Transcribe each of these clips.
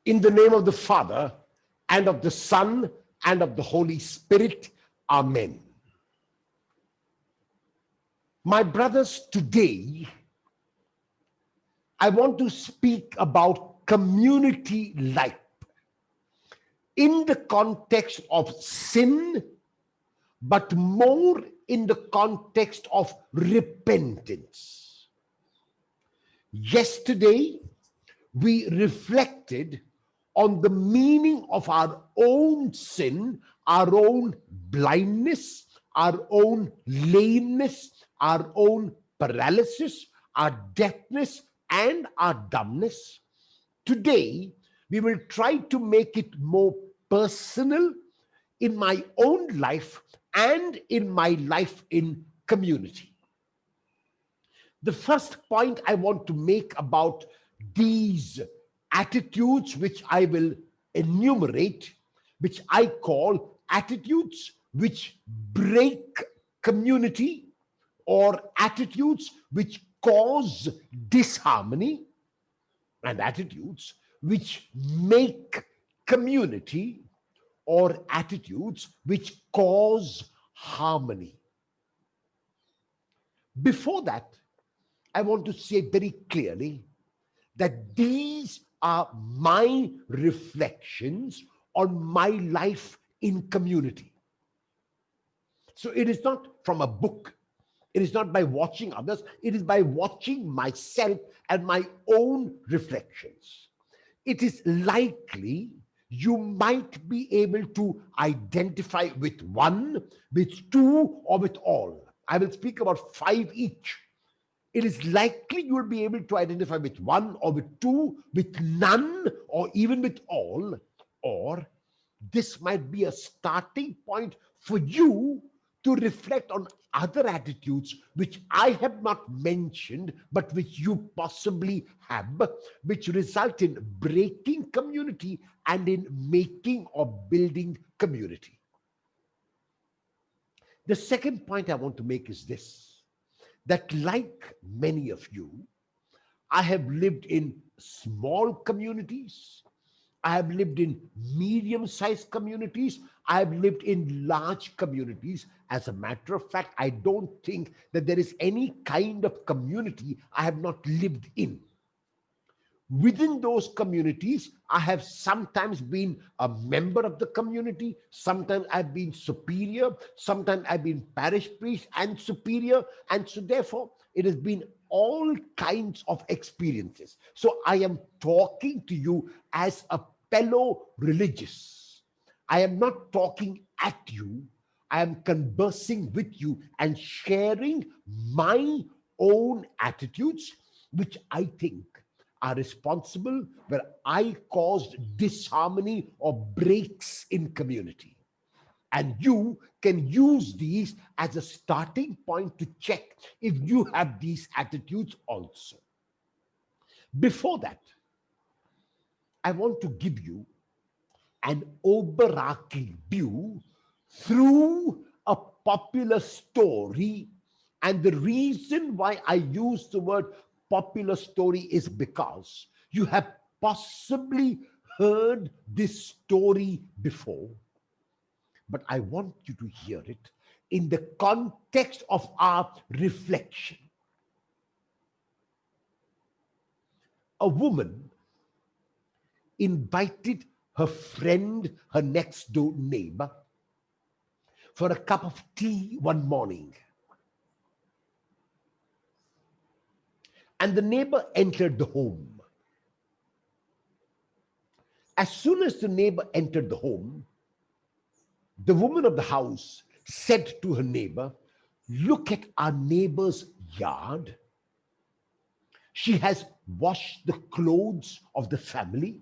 In the name of the Father, and of the Son, and of the Holy Spirit. Amen. My brothers, today, I want to speak about community life in the context of sin, but more in the context of repentance. Yesterday, we reflected on the meaning of our own sin, our own blindness, our own lameness, our own paralysis, our deafness, and our dumbness. Today, we will try to make it more personal in my own life and in my life in community. The first point I want to make about these attitudes, which I will enumerate, which I call attitudes which break community, or attitudes which cause disharmony, and attitudes which make community, or attitudes which cause harmony. Before that, I want to say very clearly that these are my reflections on my life in community. So it is not from a book. It is not by watching others. It is by watching myself and my own reflections. It is likely you might be able to identify with one, with two, or with all. I will speak about 5 each. It is likely you will be able to identify with one, or with two, with none, or even with all. Or this might be a starting point for you to reflect on other attitudes which I have not mentioned, but which you possibly have, which result in breaking community and in making or building community. The second point I want to make is this, that like many of you, I have lived in small communities. I have lived in medium-sized communities. I have lived in large communities. As a matter of fact, I don't think that there is any kind of community I have not lived in. Within those communities, I have sometimes been a member of the community. Sometimes I've been superior. Sometimes I've been parish priest and superior. And so therefore, it has been all kinds of experiences. So I am talking to you as a fellow religious. I am not talking at you. I am conversing with you and sharing my own attitudes, which I think are responsible where I caused disharmony or breaks in community. And you can use these as a starting point to check if you have these attitudes also. Before that, I want to give you an overarching view through a popular story. And the reason why I use the word popular story is because you have possibly heard this story before, but I want you to hear it in the context of our reflection. A woman invited her friend, her next door neighbor, for a cup of tea one morning. And the neighbor entered the home. As soon as the neighbor entered the home, the woman of the house said to her neighbor, "Look at our neighbor's yard. She has washed the clothes of the family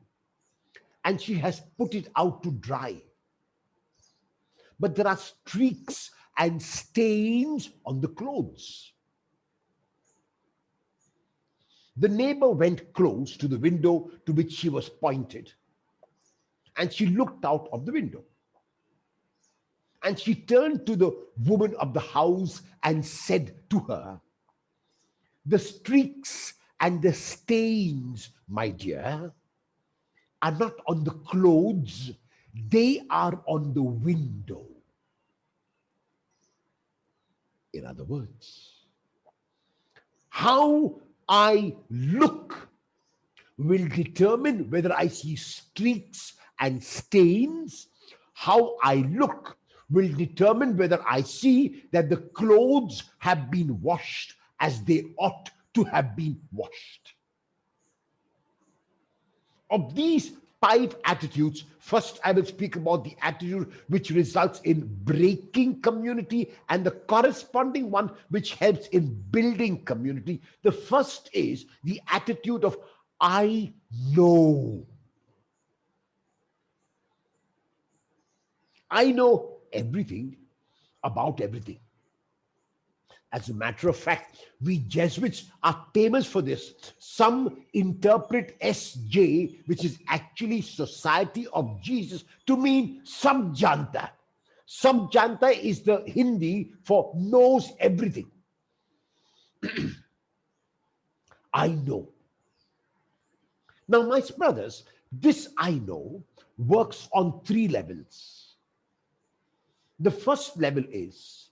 and she has put it out to dry. But there are streaks and stains on the clothes." The neighbor went close to the window to which she was pointed, and she looked out of the window. And she turned to the woman of the house and said to her, "The streaks and the stains, my dear, are not on the clothes, they are on the window. In other words, how I look will determine whether I see streaks and stains. How I look will determine whether I see that the clothes have been washed as they ought to have been washed. Of these five attitudes, first I will speak about the attitude which results in breaking community and the corresponding one which helps in building community. The first is the attitude of I know. I know everything about everything. As a matter of fact, we Jesuits are famous for this. Some interpret SJ, which is actually Society of Jesus, to mean Samjanta. Samjanta is the Hindi for knows everything. I know. Now, my brothers, this I know works on three levels. The first level is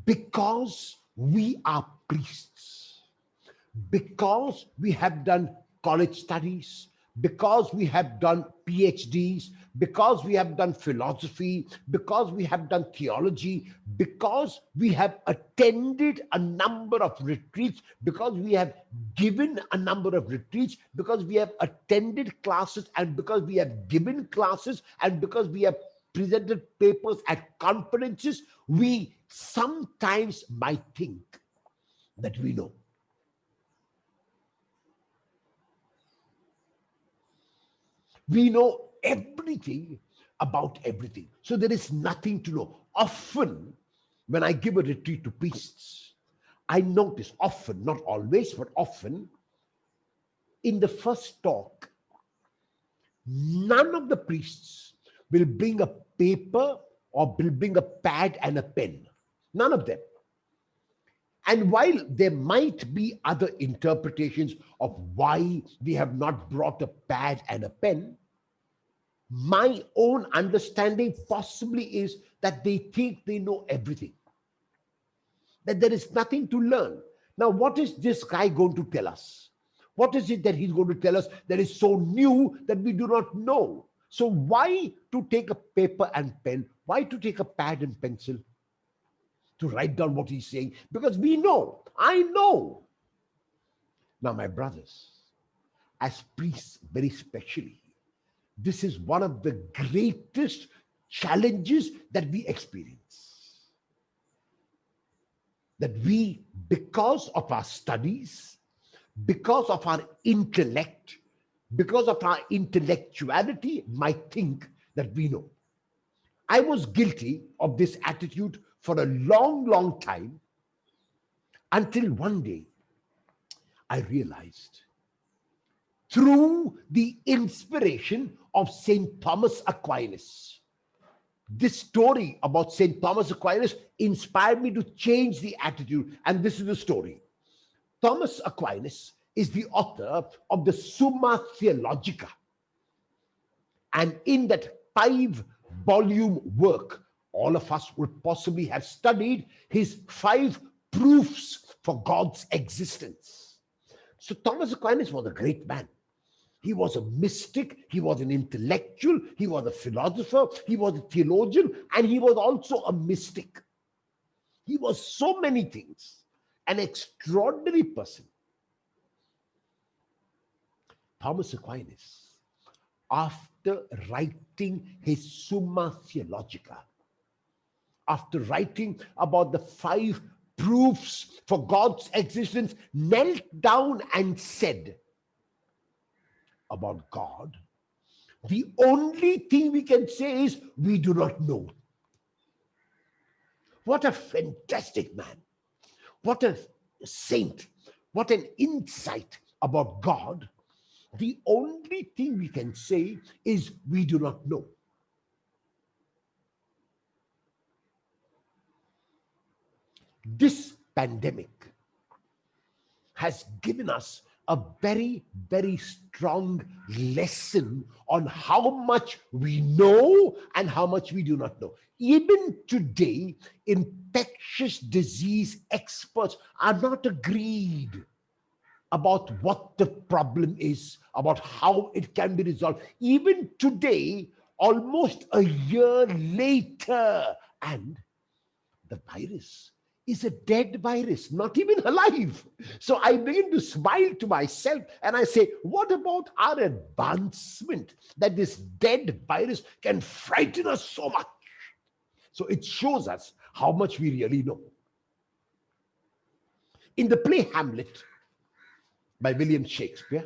because we are priests, because we have done college studies, because we have done PhDs, because we have done philosophy, because we have done theology, because we have attended a number of retreats, because we have given a number of retreats, because we have attended classes, and because we have given classes, and because we have presented papers at conferences, we sometimes might think that we know. We know everything about everything. So there is nothing to know. Often, when I give a retreat to priests, I notice often, not always, but often, in the first talk, none of the priests will bring a paper or will bring a pad and a pen. None of them. And while there might be other interpretations of why we have not brought a pad and a pen, my own understanding possibly is that they think they know everything, that there is nothing to learn. Now, what is this guy going to tell us? What is it that he's going to tell us that is so new that we do not know? So why to take a paper and pen? Why to take a pad and pencil to write down what he's saying? Because we know, I know. Now, my brothers, as priests, very specially, this is one of the greatest challenges that we experience. That we, because of our studies, because of our intellect, because of our intellectuality, might think that we know. I was guilty of this attitude for a long, long time until one day I realized, through the inspiration of St. Thomas Aquinas. This story about St. Thomas Aquinas inspired me to change the attitude, and this is the story. Thomas Aquinas is the author of the Summa Theologica, and in that 5-volume work, all of us would possibly have studied his 5 proofs for God's existence. So Thomas Aquinas was a great man. He was a mystic, he was an intellectual, he was a philosopher, he was a theologian, and he was also a mystic. He was so many things, an extraordinary person. Thomas Aquinas, after writing his Summa Theologica, after writing about the 5 proofs for God's existence, knelt down and said about God, the only thing we can say is we do not know. What a fantastic man. What a saint. What an insight about God. The only thing we can say is we do not know. This pandemic has given us a very, very strong lesson on how much we know and how much we do not know. Even today, infectious disease experts are not agreed about what the problem is, about how it can be resolved. Even today, almost a year later, and the virus is a dead virus, not even alive. So I begin to smile to myself and I say, what about our advancement that this dead virus can frighten us so much? So it shows us how much we really know. In the play Hamlet by William Shakespeare,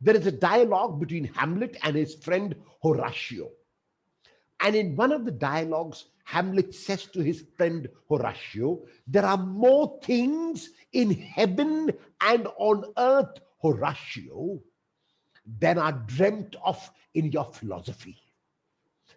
there is a dialogue between Hamlet and his friend Horatio. And in one of the dialogues, Hamlet says to his friend Horatio, there are more things in heaven and on earth, Horatio, than are dreamt of in your philosophy.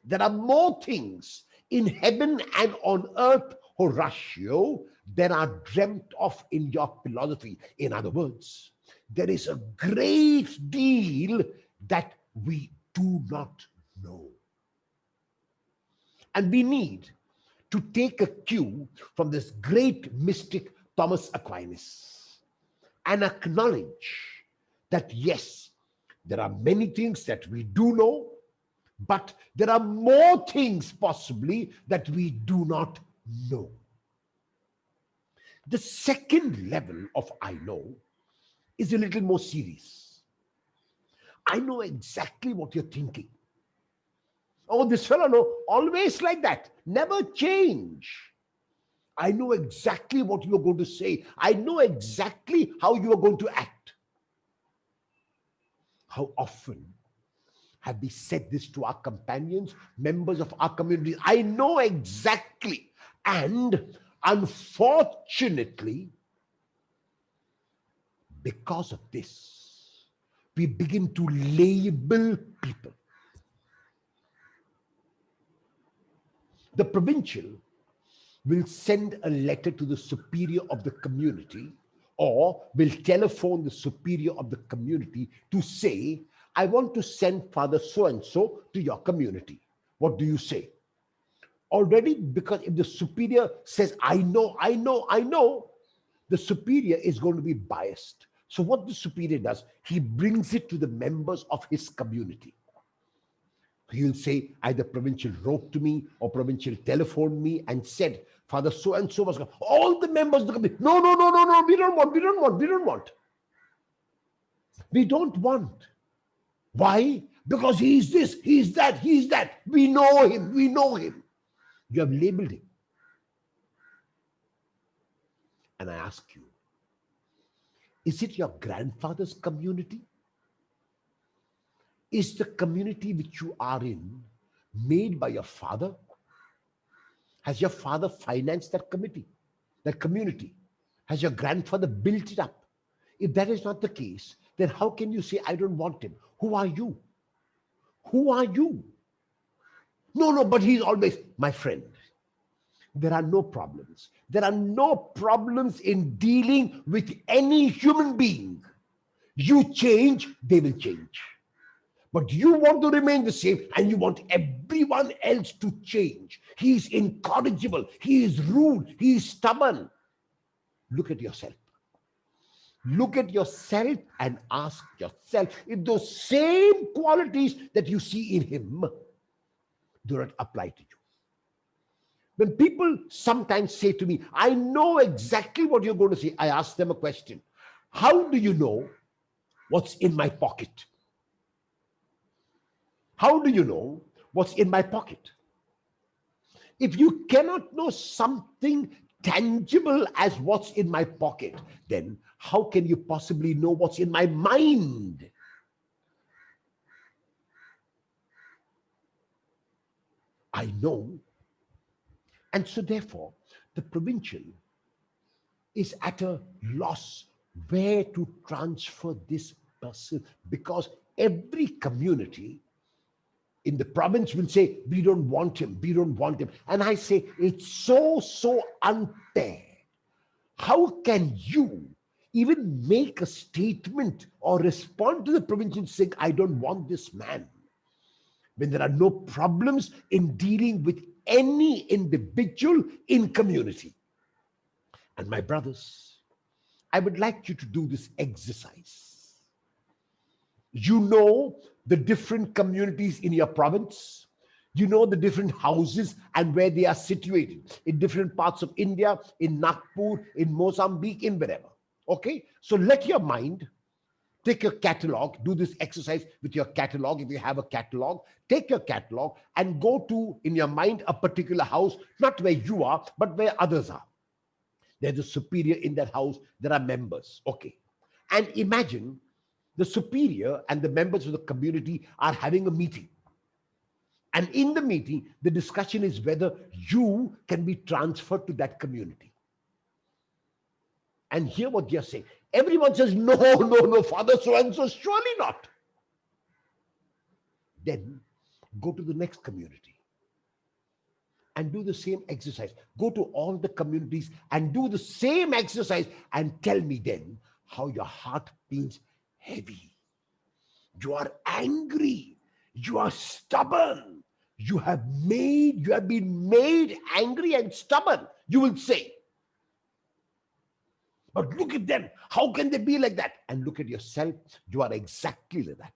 There are more things in heaven and on earth, Horatio, than are dreamt of in your philosophy. In other words, there is a great deal that we do not know. And we need to take a cue from this great mystic Thomas Aquinas and acknowledge that yes, there are many things that we do know, but there are more things possibly that we do not know. The second level of I know is a little more serious. I know exactly what you're thinking. Oh, this fellow, no, always like that, never change. I know exactly what you are going to say. I know exactly how you are going to act. How often have we said this to our companions, members of our community? I know exactly. And unfortunately, because of this, we begin to label people. The provincial will send a letter to the superior of the community or will telephone the superior of the community to say, I want to send Father so-and-so to your community. What do you say? Already, because if the superior says, I know, the superior is going to be biased. So what the superior does, he brings it to the members of his community. He'll say either provincial wrote to me or provincial telephoned me and said, Father so-and-so was gone. All the members of the committee, no, we don't want. We don't want. Why? Because he's this, he's that. We know him. You have labeled him. And I ask you, is it your grandfather's community? Is the community which you are in made by your father? Has your father financed that community? Has your grandfather built it up? If that is not the case, then how can you say, I don't want him? Who are you? No, but he's always my friend. There are no problems. There are no problems in dealing with any human being. You change, they will change. But you want to remain the same and you want everyone else to change. He is incorrigible. He is rude. He is stubborn. Look at yourself. Look at yourself and ask yourself if those same qualities that you see in him do not apply to you. When people sometimes say to me, I know exactly what you're going to say, I ask them a question. How do you know what's in my pocket? How do you know what's in my pocket? If you cannot know something tangible as what's in my pocket, then how can you possibly know what's in my mind? I know. And so therefore, the provincial is at a loss where to transfer this person, because every community in the province will say, we don't want him. And I say, it's so unfair. How can you, even make a statement or respond to the provincial saying, I don't want this man, when there are no problems in dealing with any individual in community. And my brothers, I would like you to do this exercise. You know the different communities in your province. You know the different houses and where they are situated in different parts of India, in Nagpur, in Mozambique, in wherever. Okay? So let your mind take your catalog, do this exercise with your catalog. If you have a catalog, take your catalog and go to, in your mind, a particular house, not where you are, but where others are. There's a superior in that house, there are members. Okay. And imagine the superior and the members of the community are having a meeting. And in the meeting, the discussion is whether you can be transferred to that community. And hear what you're saying. Everyone says, no, no, no, Father so-and-so, surely not. Then go to the next community and do the same exercise. Go to all the communities and do the same exercise and tell me then how your heart feels heavy. You are angry. You are stubborn. You have been made angry and stubborn, you will say. But look at them. How can they be like that? And look at yourself. You are exactly like that.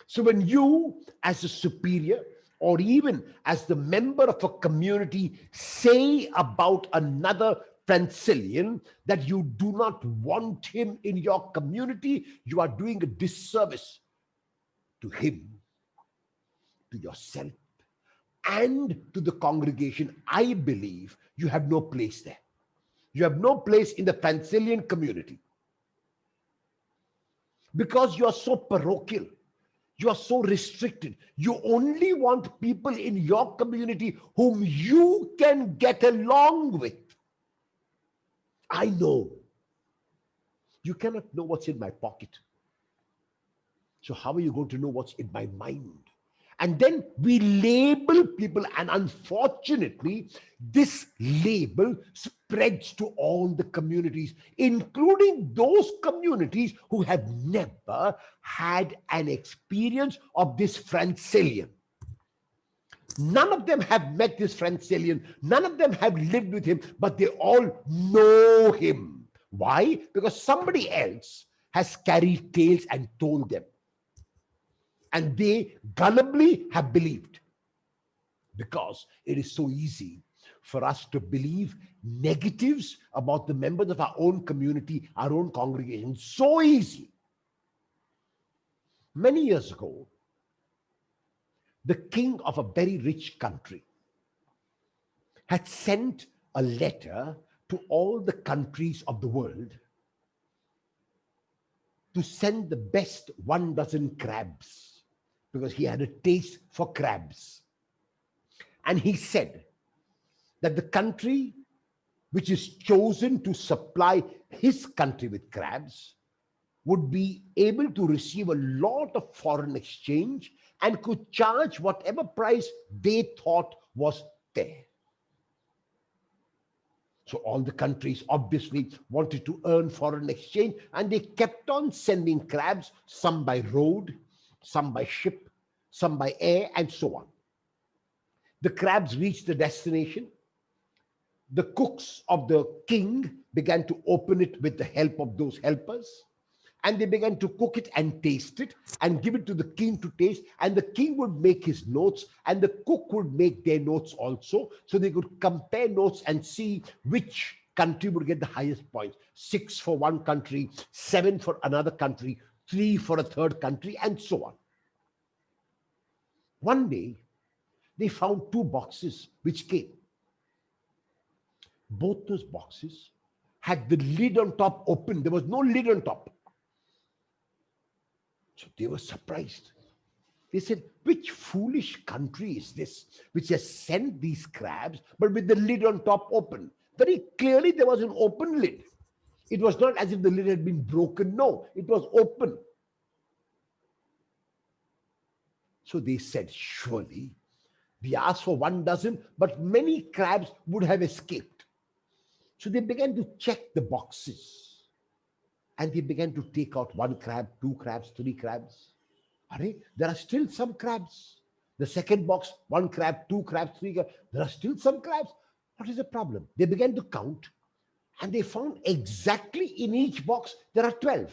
So when you, as a superior, or even as the member of a community, say about another Francilian that you do not want him in your community, you are doing a disservice to him, to yourself, and to the congregation. I believe you have no place there. You have no place in the Francilian community because you are so parochial. You are so restricted. You only want people in your community whom you can get along with. I know. You cannot know what's in my pocket. So how are you going to know what's in my mind? And then we label people, and unfortunately, this label spreads to all the communities, including those communities who have never had an experience of this Francilian. None of them have met this Francilian. None of them have lived with him, but they all know him. Why? Because somebody else has carried tales and told them. And they gullibly have believed, because it is so easy for us to believe negatives about the members of our own community, our own congregation. So easy. Many years ago, the king of a very rich country had sent a letter to all the countries of the world to send the best 12 crabs, because he had a taste for crabs. And he said that the country which is chosen to supply his country with crabs would be able to receive a lot of foreign exchange and could charge whatever price they thought was fair. So all the countries obviously wanted to earn foreign exchange, and they kept on sending crabs, some by road, some by ship, some by air, and so on. The crabs reached the destination. The cooks of the king began to open it with the help of those helpers, and they began to cook it and taste it and give it to the king to taste, and the king would make his notes and the cook would make their notes also, so they could compare notes and see which country would get the highest points. 6 for one country, 7 for another country, 3 for a third country, and so on. One day, they found 2 boxes which came. Both those boxes had the lid on top open. There was no lid on top. So they were surprised. They said, which foolish country is this which has sent these crabs but with the lid on top open? Very clearly there was an open lid. It was not as if the lid had been broken. No, it was open. So they said, surely we asked for 12, but many crabs would have escaped. So they began to check the boxes and they began to take out one crab, two crabs, three crabs. Arey, there are still some crabs. The second box, one crab, two crabs, three crabs. There are still some crabs. What is the problem? They began to count and they found exactly in each box there are 12.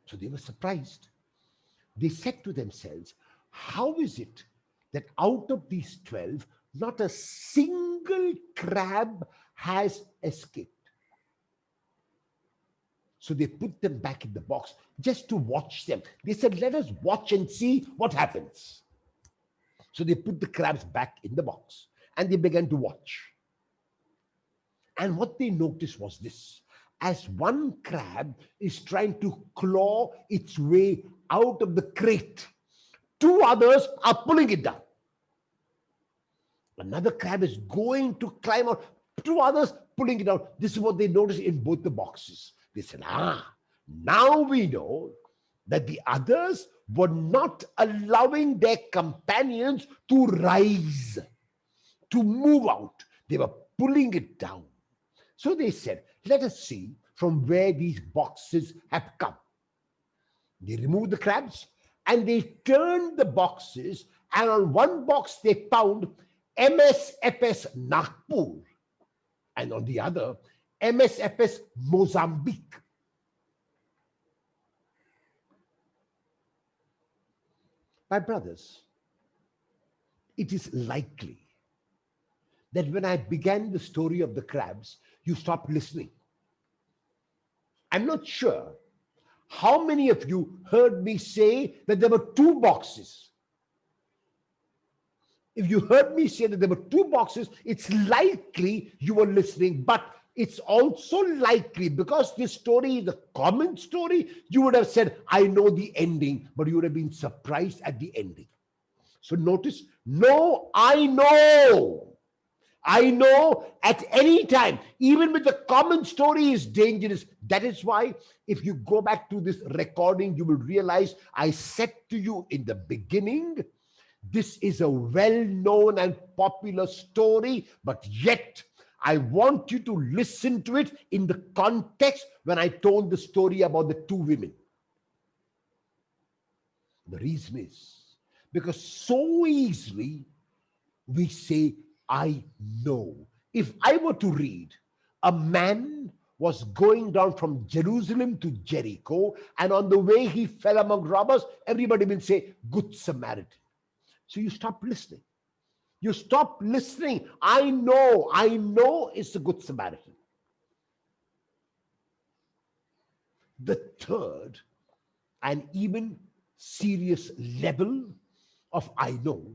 So they were surprised. They said to themselves, how is it that out of these 12, not a single crab has escaped? So they put them back in the box just to watch them. They said, let us watch and see what happens. So they put the crabs back in the box and they began to watch. And what they noticed was this. As one crab is trying to claw its way out of the crate, two others are pulling it down. Another crab is going to climb out, two others pulling it out. This is what they noticed in both the boxes. They said, now we know that the others were not allowing their companions to rise, to move out. They were pulling it down. So they said, let us see from where these boxes have come. They removed the crabs and they turned the boxes, and on one box they found MSFS Nagpur and on the other MSFS Mozambique. My brothers, it is likely that when I began the story of the crabs, you stopped listening. I'm not sure how many of you heard me say that there were two boxes. If you heard me say that there were two boxes, it's likely you were listening, but it's also likely, because this story is a common story, you would have said, I know the ending, but you would have been surprised at the ending. So notice, no, I know. I know at any time, even with the common story, is dangerous. That is why, if you go back to this recording, you will realize I said to you in the beginning, this is a well-known and popular story, but yet I want you to listen to it in the context when I told the story about the two women. The reason is because so easily we say, I know. If I were to read, a man was going down from Jerusalem to Jericho, and on the way he fell among robbers, everybody will say, Good Samaritan. So you stop listening. You stop listening. I know it's a Good Samaritan. The third and even serious level of I know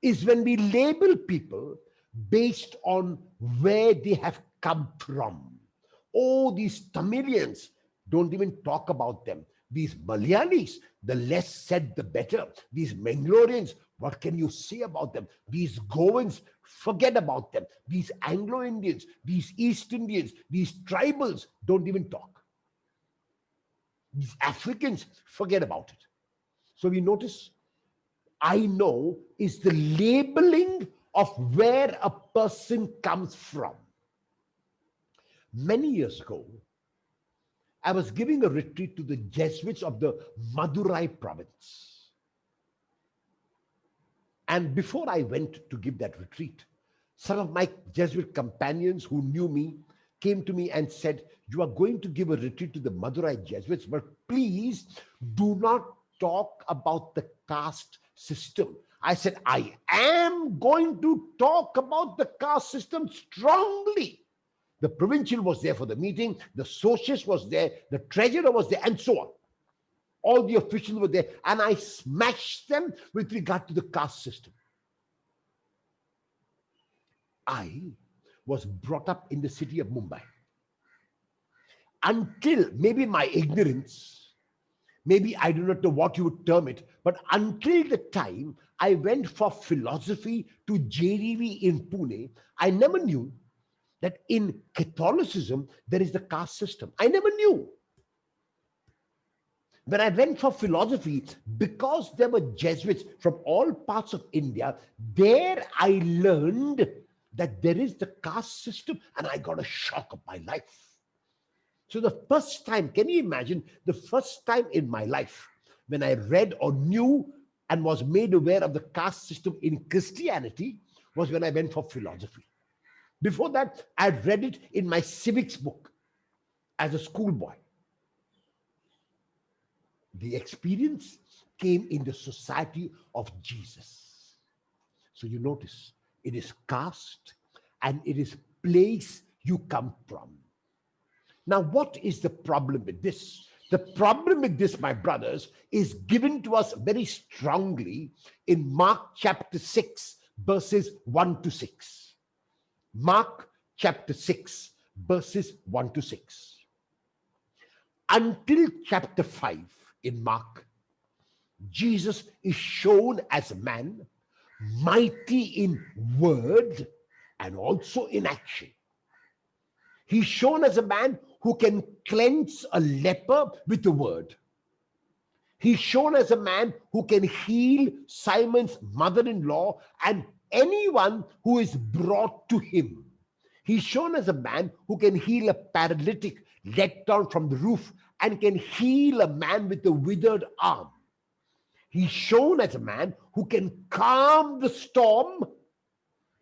is when we label people based on where they have come from. Oh, these Tamilians, don't even talk about them. These Malayalis, the less said the better. These Mangalorians, what can you say about them? These Goans, forget about them. These Anglo-Indians, these East Indians, these tribals, don't even talk. These Africans, forget about it. So we notice, I know is the labeling of where a person comes from. Many years ago, I was giving a retreat to the Jesuits of the Madurai province. And before I went to give that retreat, some of my Jesuit companions who knew me came to me and said, you are going to give a retreat to the Madurai Jesuits, but please do not talk about the caste system. I said, I am going to talk about the caste system strongly. The provincial was there for the meeting, the socialist was there, the treasurer was there, and so on. All the officials were there, and I smashed them with regard to the caste system. I was brought up in the city of Mumbai. Until maybe my ignorance, maybe I do not know what you would term it, but until the time I went for philosophy to JDV in Pune, I never knew that in Catholicism there is the caste system. I never knew. When I went for philosophy, because there were Jesuits from all parts of India, there I learned that there is the caste system, and I got a shock of my life. So the first time, can you imagine the first time in my life when I read or knew and was made aware of the caste system in Christianity was when I went for philosophy. Before that, I'd read it in my civics book as a schoolboy. The experience came in the society of Jesus. So you notice it is caste and it is place you come from. Now, what is the problem with this? The problem with this, my brothers, is given to us very strongly in Mark chapter 6, verses 1 to 6. Mark chapter 6, verses 1 to 6. Until chapter 5 in Mark, Jesus is shown as a man mighty in word and also in action. He's shown as a man who can cleanse a leper with a word. He's shown as a man who can heal Simon's mother-in-law and anyone who is brought to him. He's shown as a man who can heal a paralytic let down from the roof and can heal a man with a withered arm. He's shown as a man who can calm the storm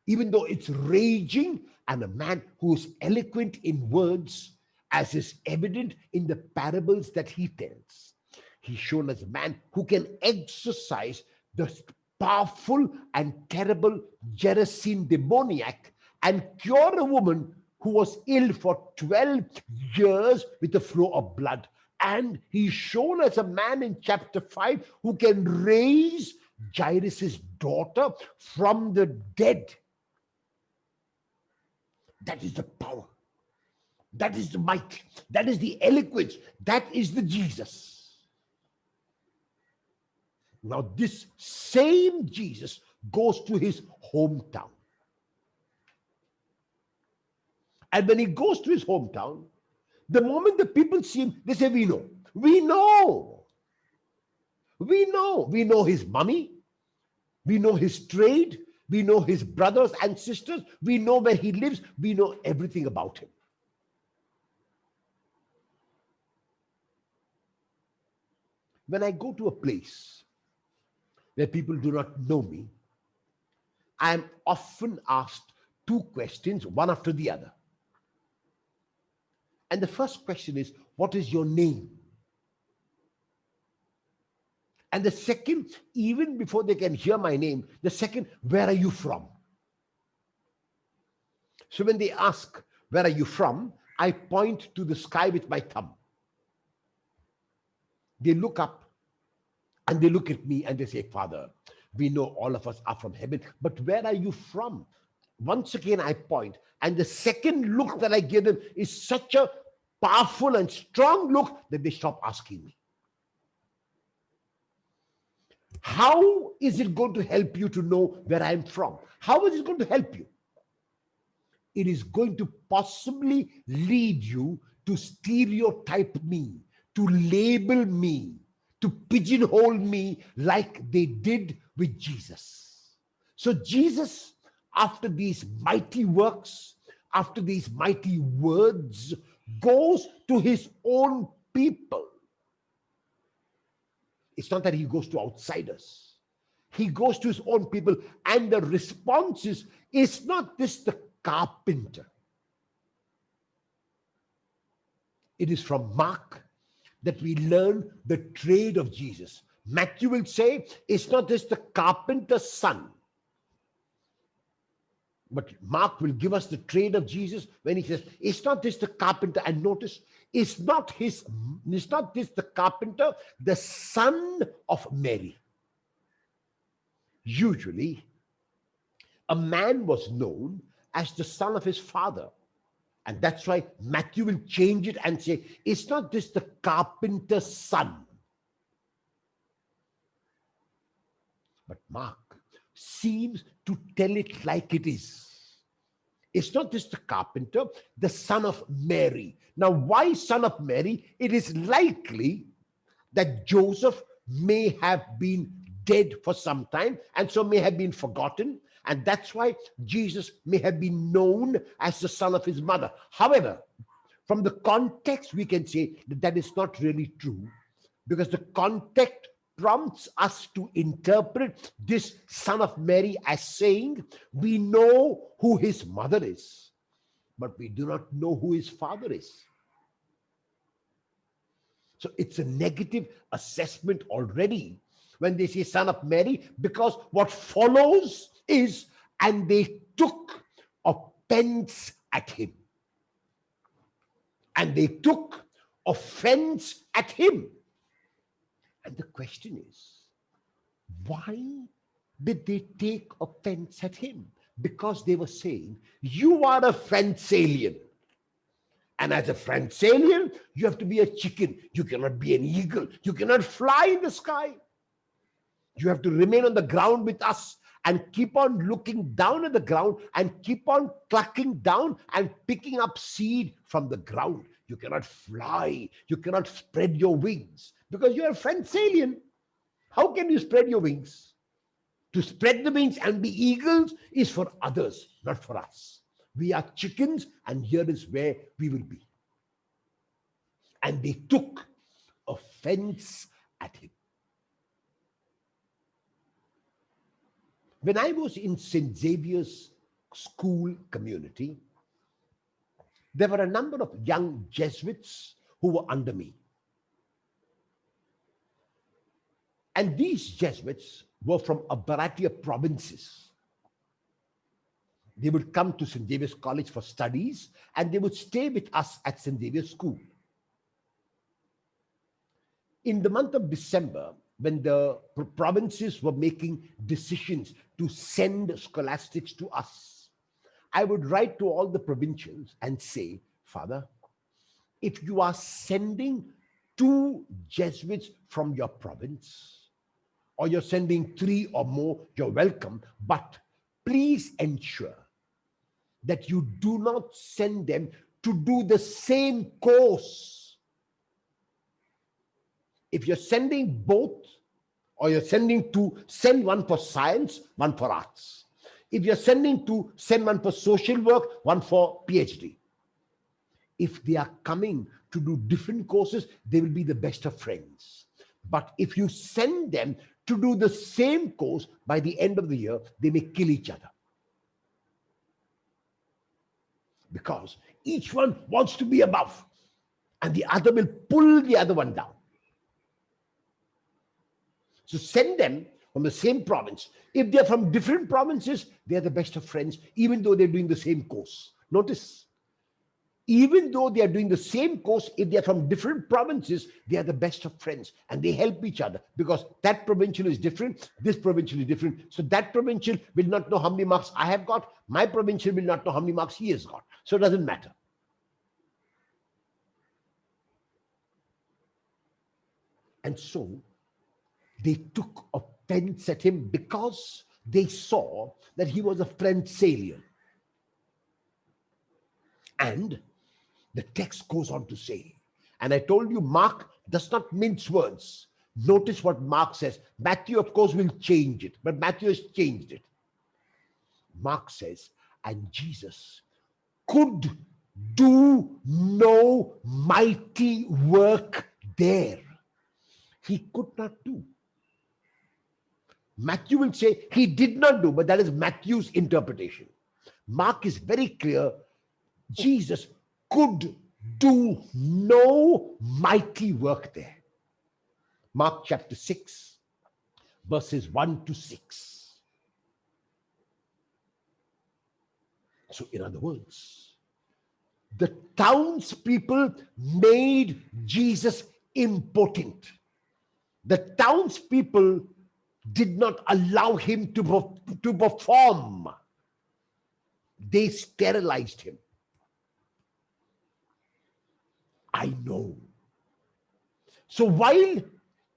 even though it's raging, and a man who is eloquent in words, as is evident in the parables that he tells. He's shown as a man who can exorcise the powerful and terrible Gerasene demoniac and cure a woman who was ill for 12 years with a flow of blood. And he's shown as a man in chapter 5 who can raise Jairus' daughter from the dead. That is the power. That is the might. That is the eloquence. That is the Jesus. Now, this same Jesus goes to his hometown. And when he goes to his hometown, the moment the people see him, they say, we know. We know. We know. We know his mommy. We know his trade. We know his brothers and sisters. We know where he lives. We know everything about him. When I go to a place where people do not know me, I am often asked two questions, one after the other. And the first question is, what is your name? And the second, even before they can hear my name, the second, where are you from? So when they ask, where are you from? I point to the sky with my thumb. They look up and they look at me and they say, Father, we know all of us are from heaven, but where are you from? Once again, I point. And the second look that I give them is such a powerful and strong look that they stop asking me. How is it going to help you to know where I'm from? How is it going to help you? It is going to possibly lead you to stereotype me, to label me, to pigeonhole me like they did with Jesus. So Jesus, after these mighty works, after these mighty words, goes to his own people. It's not that he goes to outsiders. He goes to his own people, and the response is not this the carpenter. It is from Mark that we learn the trade of Jesus. Matthew will say, it's not just the carpenter's son. But Mark will give us the trade of Jesus when he says, it's not just the carpenter. And notice, it's not this the carpenter, the son of Mary. Usually, a man was known as the son of his father. And that's why Matthew will change it and say, it's not just the carpenter's son. But Mark seems to tell it like it is. It's not just the carpenter, the son of Mary. Now, why son of Mary? It is likely that Joseph may have been dead for some time and so may have been forgotten. And that's why Jesus may have been known as the son of his mother. However, from the context, we can say that that is not really true, because the context prompts us to interpret this son of Mary as saying, we know who his mother is, but we do not know who his father is. So it's a negative assessment already when they say son of Mary, because what follows is, and they took offense at him. And they took offense at him. And the question is, why did they take offense at him? Because they were saying, you are a French alien. And as a French alien, you have to be a chicken. You cannot be an eagle. You cannot fly in the sky. You have to remain on the ground with us and keep on looking down at the ground and keep on clucking down and picking up seed from the ground. You cannot fly. You cannot spread your wings because you're a French alien. How can you spread your wings? To spread the wings and be eagles is for others, not for us. We are chickens, and here is where we will be. And they took offense at him. When I was in St. Xavier's school community, there were a number of young Jesuits who were under me. And these Jesuits were from a variety of provinces. They would come to St. Xavier's College for studies, and they would stay with us at St. Xavier's School. In the month of December, when the provinces were making decisions to send scholastics to us, I would write to all the provincials and say, Father, if you are sending 2 Jesuits from your province, or you're sending 3 or more, you're welcome, but please ensure that you do not send them to do the same course. If you're sending both, or you're sending 2, send one for science, one for arts. If you're sending 2, send one for social work, one for PhD. If they are coming to do different courses, they will be the best of friends. But if you send them to do the same course, by the end of the year, they may kill each other. Because each one wants to be above, and the other will pull the other one down. So send them from the same province. If they're from different provinces, they're the best of friends, even though they're doing the same course. Notice, even though they are doing the same course, if they're from different provinces, they are the best of friends, and they help each other, because that provincial is different, this provincial is different. So that provincial will not know how many marks I have got. My provincial will not know how many marks he has got. So it doesn't matter. And so they took offense at him because they saw that he was a French alien. And the text goes on to say, and I told you Mark does not mince words. Notice what Mark says. Matthew, of course, will change it, but Matthew has changed it. Mark says, and Jesus could do no mighty work there. He could not do. Matthew will say he did not do, but that is Matthew's interpretation. Mark is very clear. Jesus could do no mighty work there. Mark chapter 6, verses 1 to 6. So in other words, the townspeople made Jesus impotent. The townspeople did not allow him to perform. They sterilized him. I know. So while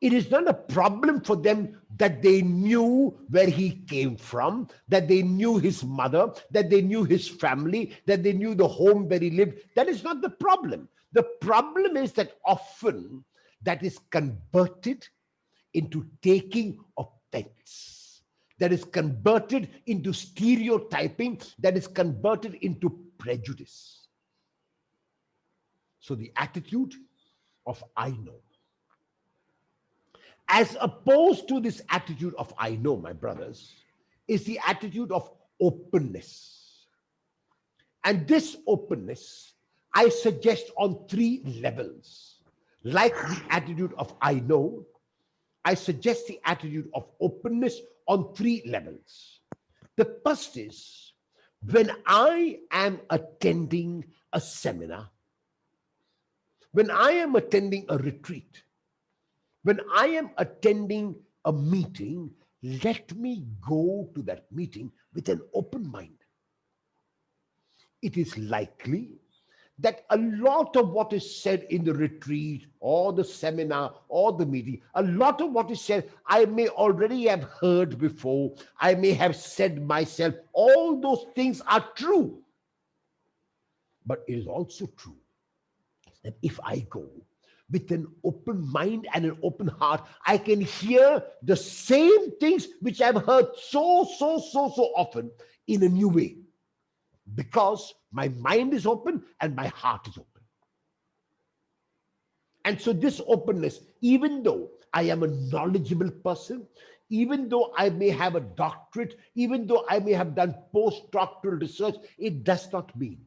it is not a problem for them that they knew where he came from, that they knew his mother, that they knew his family, that they knew the home where he lived, that is not the problem. The problem is that often that is converted into taking offense, that is converted into stereotyping, that is converted into prejudice. So the attitude of I know, as opposed to this attitude of I know, my brothers, is the attitude of openness. And this openness, I suggest on 3 levels. Like the attitude of I know, I suggest the attitude of openness on 3 levels. The first is when I am attending a seminar, when I am attending a retreat, when I am attending a meeting, let me go to that meeting with an open mind. It is likely that a lot of what is said in the retreat or the seminar or the meeting, a lot of what is said, I may already have heard before. I may have said myself. All those things are true. But it is also true that if I go with an open mind and an open heart, I can hear the same things which I've heard so often in a new way, because my mind is open and my heart is open. And so this openness, even though I am a knowledgeable person, even though I may have a doctorate, even though I may have done postdoctoral research, it does not mean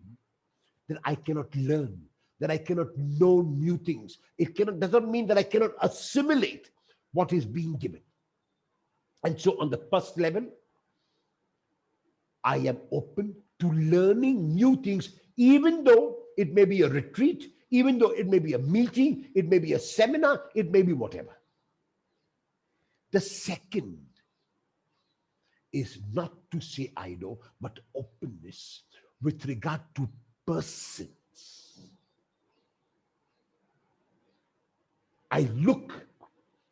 that I cannot learn, that I cannot know new things. It does not mean that I cannot assimilate what is being given. And so on the first level, I am open to learning new things, even though it may be a retreat, even though it may be a meeting, it may be a seminar, it may be whatever. The second is not to say I know, but openness with regard to persons. I look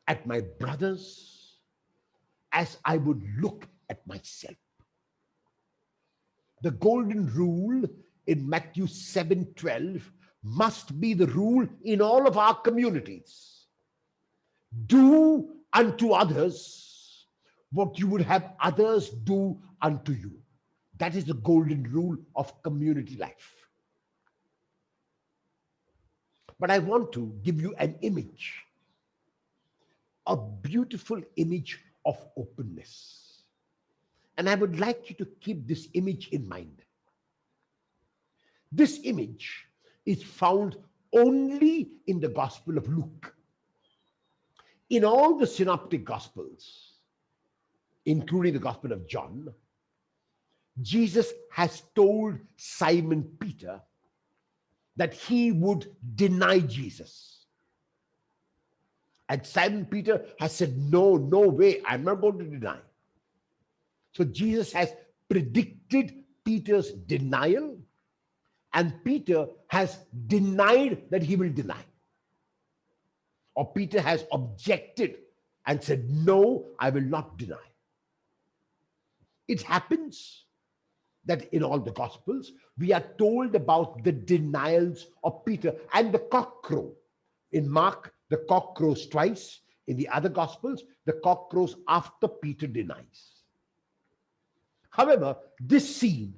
at my brothers as I would look at myself. The golden rule in Matthew 7:12 must be the rule in all of our communities. Do unto others what you would have others do unto you. That is the golden rule of community life. But I want to give you an image, a beautiful image of openness. And I would like you to keep this image in mind. This image is found only in the Gospel of Luke. In all the synoptic Gospels, including the Gospel of John, Jesus has told Simon Peter that he would deny Jesus. And Simon Peter has said, no way, I'm not going to deny. So Jesus has predicted Peter's denial, and Peter has denied that he will deny. Or Peter has objected and said, no, I will not deny. It happens that in all the Gospels, we are told about the denials of Peter and the cock crow. In Mark, the cock crows twice. In the other Gospels, the cock crows after Peter denies. However, this scene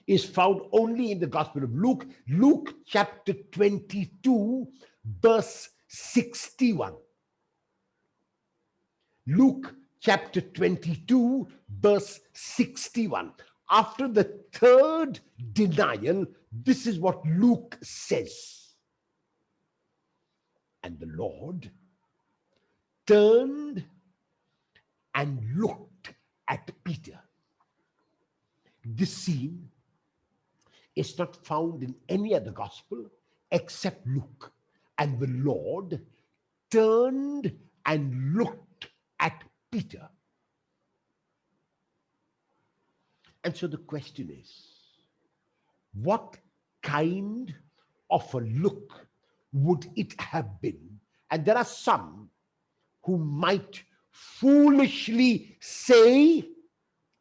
is found only in the Gospel of Luke, Luke chapter 22, verse 61. Luke chapter 22, verse 61. After the third denial, this is what Luke says. And the Lord turned and looked at Peter. This scene is not found in any other gospel except Luke. And the Lord turned and looked at Peter. And so the question is, what kind of a look would it have been? And there are some who might foolishly say,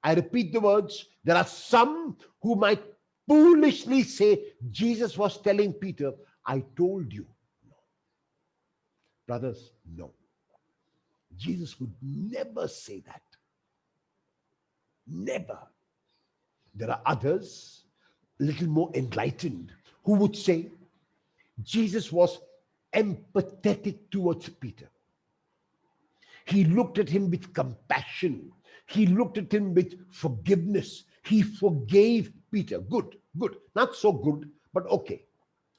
I repeat the words, there are some who might foolishly say, Jesus was telling Peter, I told you. No. Brothers, no. Jesus would never say that. Never. There are others, a little more enlightened, who would say Jesus was empathetic towards Peter. He looked at him with compassion. He looked at him with forgiveness. He forgave Peter. Good, good. Not so good, but okay.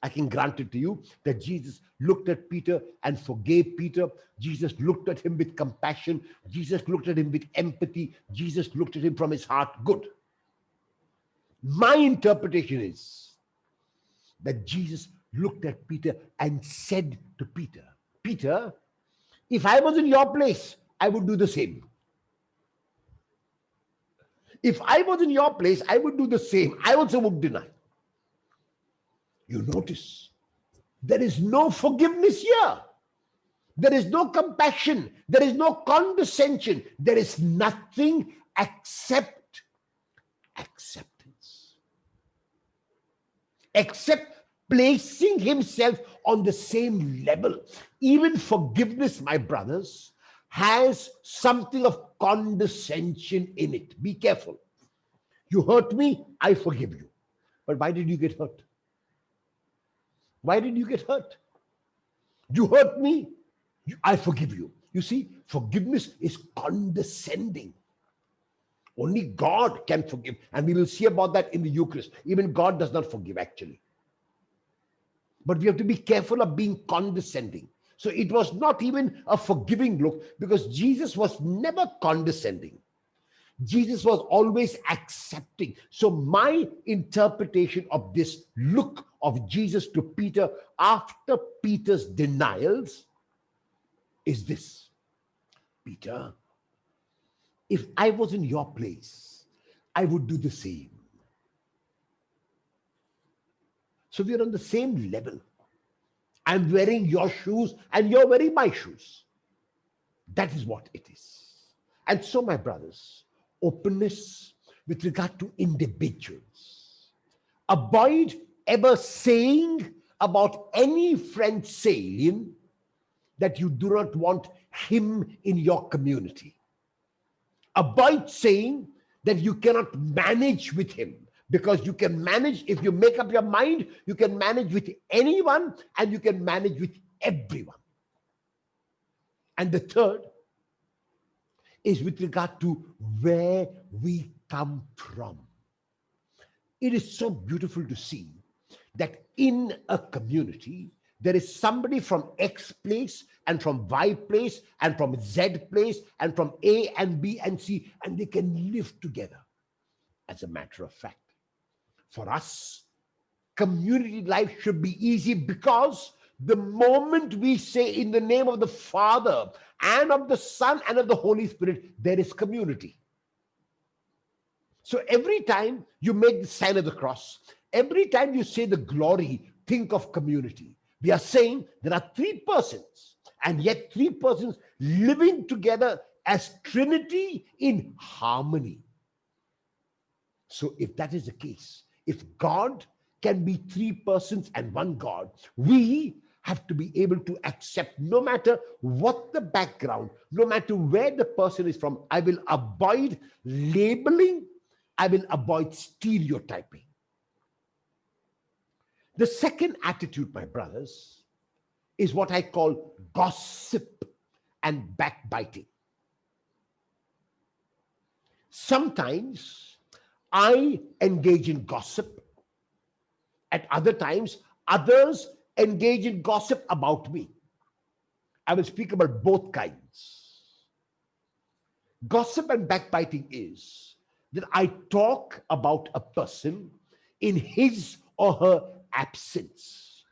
I can grant it to you that Jesus looked at Peter and forgave Peter. Jesus looked at him with compassion. Jesus looked at him with empathy. Jesus looked at him from his heart. Good. My interpretation is that Jesus looked at Peter and said to Peter, Peter, if I was in your place, I would do the same. If I was in your place, I would do the same. I also would deny. You notice, there is no forgiveness here. There is no compassion. There is no condescension. There is nothing except acceptance. Except placing himself on the same level. Even forgiveness, my brothers, has something of condescension in it. Be careful. You hurt me, I forgive you. But why did you get hurt? Why did you get hurt? You hurt me, I forgive you. You see, forgiveness is condescending. Only God can forgive. And we will see about that in the Eucharist. Even God does not forgive, actually. But we have to be careful of being condescending. So it was not even a forgiving look, because Jesus was never condescending. Jesus was always accepting. So my interpretation of this look of Jesus to Peter after Peter's denials is this. Peter, if I was in your place, I would do the same. So we are on the same level. I'm wearing your shoes and you're wearing my shoes. That is what it is. And so, my brothers, openness with regard to individuals. Avoid ever saying about any friend saying that you do not want him in your community. Avoid saying that you cannot manage with him, because you can manage, if you make up your mind, you can manage with anyone and you can manage with everyone. And the third is with regard to where we come from. It is so beautiful to see that in a community, there is somebody from X place and from Y place and from Z place and from A and B and C, and they can live together. As a matter of fact, for us, community life should be easy, because the moment we say in the name of the Father and of the Son and of the Holy Spirit, there is community. So every time you make the sign of the cross, every time you say the glory, think of community. We are saying there are three persons, and yet three persons living together as Trinity in harmony. So if that is the case, if God can be three persons and one God, we have to be able to accept, no matter what the background, no matter where the person is from. I will avoid labeling. I will avoid stereotyping. The second attitude, my brothers, is what I call gossip and backbiting. Sometimes I engage in gossip. At other times, others engage in gossip about me. I will speak about both kinds. Gossip and backbiting is that I talk about a person in his or her absence.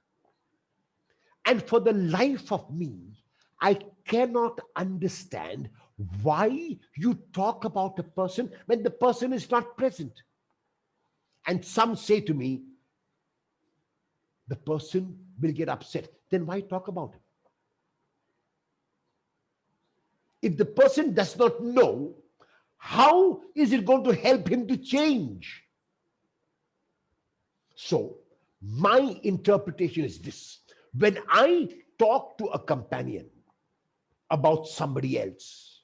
And for the life of me, I cannot understand why you talk about a person when the person is not present. And some say to me, the person will get upset. Then why talk about him? If the person does not know, how is it going to help him to change? So, my interpretation is this. When I talk to a companion about somebody else,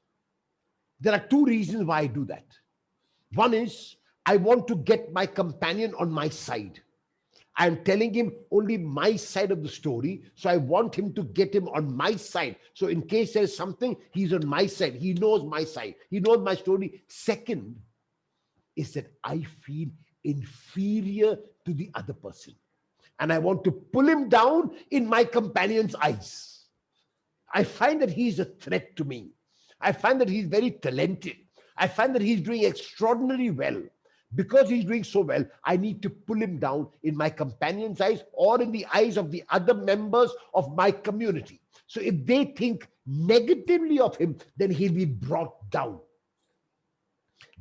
there are two reasons why I do that. One is I want to get my companion on my side. I'm telling him only my side of the story. So I want him to get him on my side. So in case there's something, he's on my side. He knows my side. He knows my story. Second is that I feel inferior to the other person. And I want to pull him down in my companion's eyes. I find that he's a threat to me. I find that he's very talented. I find that he's doing extraordinarily well. Because he's doing so well, I need to pull him down in my companion's eyes or in the eyes of the other members of my community. So if they think negatively of him, then he'll be brought down.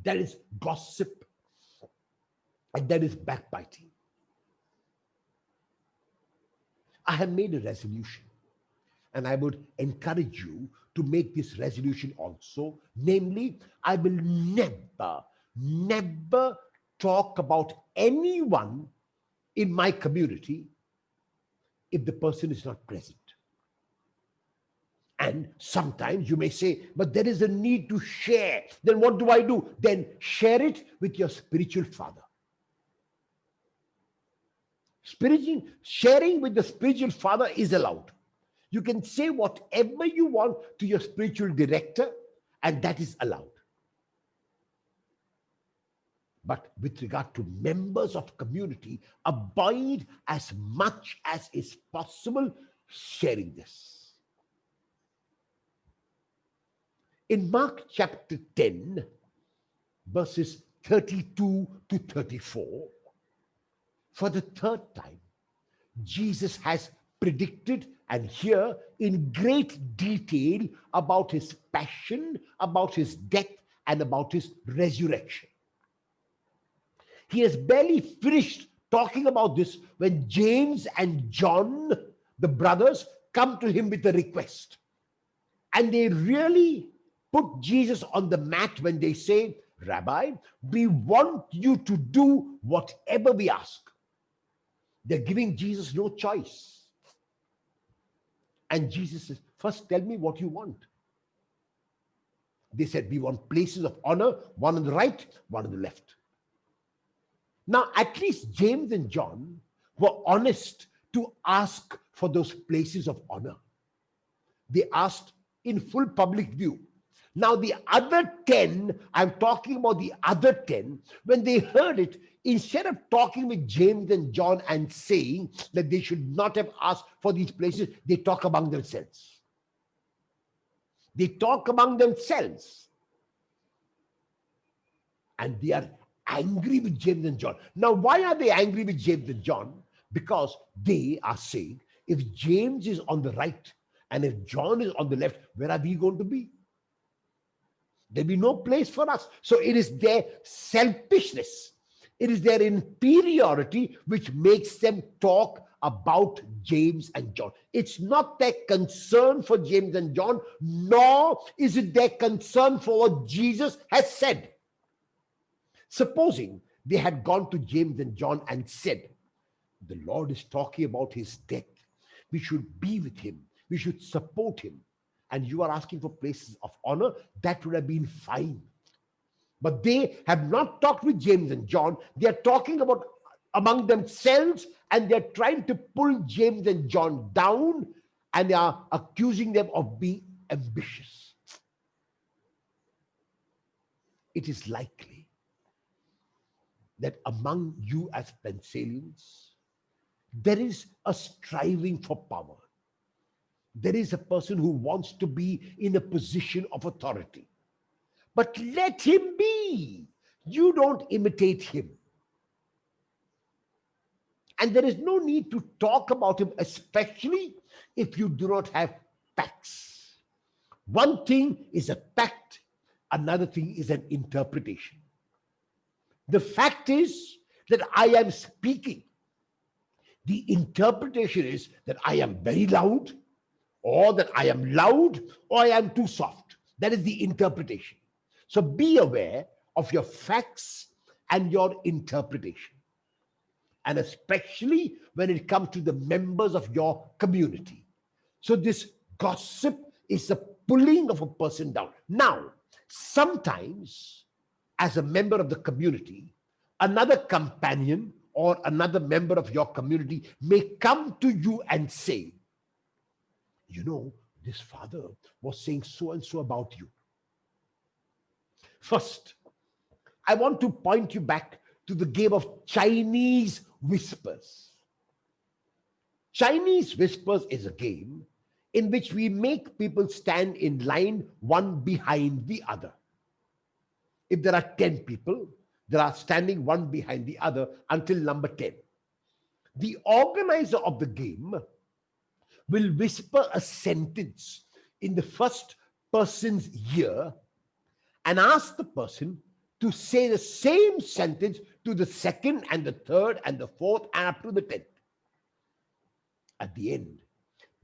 That is gossip and that is backbiting. I have made a resolution, and I would encourage you to make this resolution also. Namely, I will never talk about anyone in my community if the person is not present. And sometimes you may say, but there is a need to share. Then what do? Then share it with your spiritual father. Sharing with the spiritual father is allowed. You can say whatever you want to your spiritual director, and that is allowed. But with regard to members of community, abide as much as is possible sharing this. In Mark chapter 10, verses 32 to 34, for the third time, Jesus has predicted and here in great detail about his passion, about his death, and about his resurrection. He has barely finished talking about this when James and John, the brothers, come to him with a request. And they really put Jesus on the mat when they say, Rabbi, we want you to do whatever we ask. They're giving Jesus no choice. And Jesus says, first tell me what you want. They said, we want places of honor, one on the right, one on the left. Now, at least James and John were honest to ask for those places of honor. They asked in full public view. Now, the other 10, I'm talking about the other 10, when they heard it, instead of talking with James and John and saying that they should not have asked for these places, they talk among themselves. They talk among themselves. And they are angry with James and John. Now, why are they angry with James and John? Because they are saying, if James is on the right and if John is on the left, where are we going to be? There'll be no place for us. So it is their selfishness. It is their inferiority which makes them talk about James and John. It's not their concern for James and John, nor is it their concern for what Jesus has said. Supposing they had gone to James and John and said, the Lord is talking about his death. We should be with him. We should support him. And you are asking for places of honor, that would have been fine. But they have not talked with James and John. They are talking about among themselves, and they're trying to pull James and John down, and they are accusing them of being ambitious. It is likely that among you as Pensalians, there is a striving for power. There is a person who wants to be in a position of authority. But let him be. You don't imitate him. And there is no need to talk about him, especially if you do not have facts. One thing is a fact, another thing is an interpretation. The fact is that I am speaking. The interpretation is that I am very loud, or that I am loud, or I am too soft. That is the interpretation. So be aware of your facts and your interpretation. And especially when it comes to the members of your community. So this gossip is a pulling of a person down. Now, sometimes, as a member of the community, another companion or another member of your community may come to you and say, you know, this father was saying so and so about you. First, I want to point you back to the game of Chinese whispers. Chinese whispers is a game in which we make people stand in line one behind the other. If there are 10 people, they are standing one behind the other until number 10. The organizer of the game will whisper a sentence in the first person's ear and ask the person to say the same sentence to the second and the third and the fourth and up to the 10th. At the end,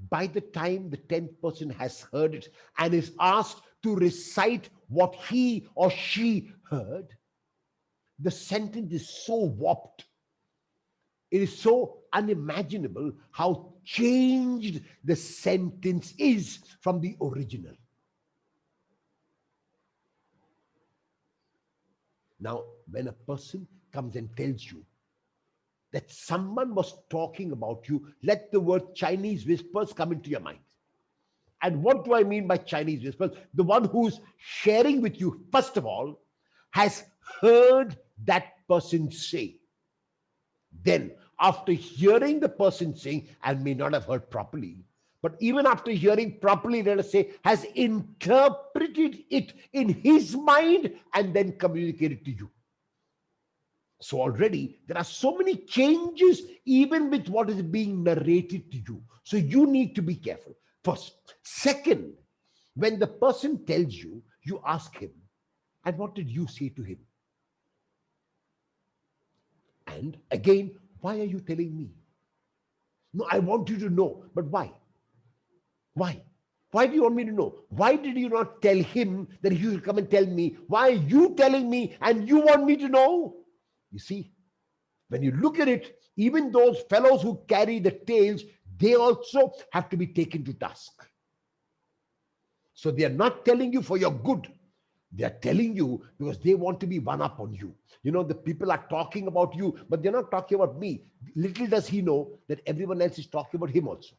by the time the 10th person has heard it and is asked to recite what he or she heard, the sentence is so warped. It is so unimaginable how changed the sentence is from the original. Now, when a person comes and tells you that someone was talking about you, let the word Chinese whispers come into your mind. And what do I mean by Chinese whispers? The one who's sharing with you, first of all, has heard that person say. Then, after hearing the person saying, and may not have heard properly, but even after hearing properly, let us say, has interpreted it in his mind and then communicated to you. So already there are so many changes even with what is being narrated to you. So you need to be careful. First. Second, when the person tells you, you ask him, and what did you say to him? And again, why are you telling me? No, I want you to know, but why? Why? Why do you want me to know? Why did you not tell him that he should come and tell me? Why are you telling me and you want me to know? You see, when you look at it, even those fellows who carry the tails, they also have to be taken to task. So they are not telling you for your good. They are telling you because they want to be one up on you. You know, the people are talking about you, but they're not talking about me. Little does he know that everyone else is talking about him also.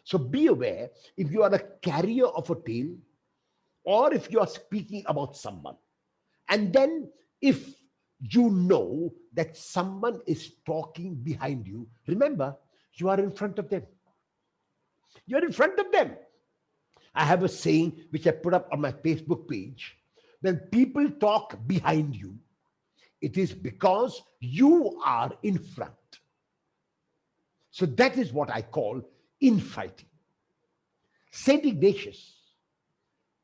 So be aware if you are a carrier of a tale or if you are speaking about someone. And then if you know that someone is talking behind you, remember, you are in front of them. You're in front of them. I have a saying which I put up on my Facebook page. When people talk behind you, it is because you are in front. So that is what I call infighting. St. Ignatius,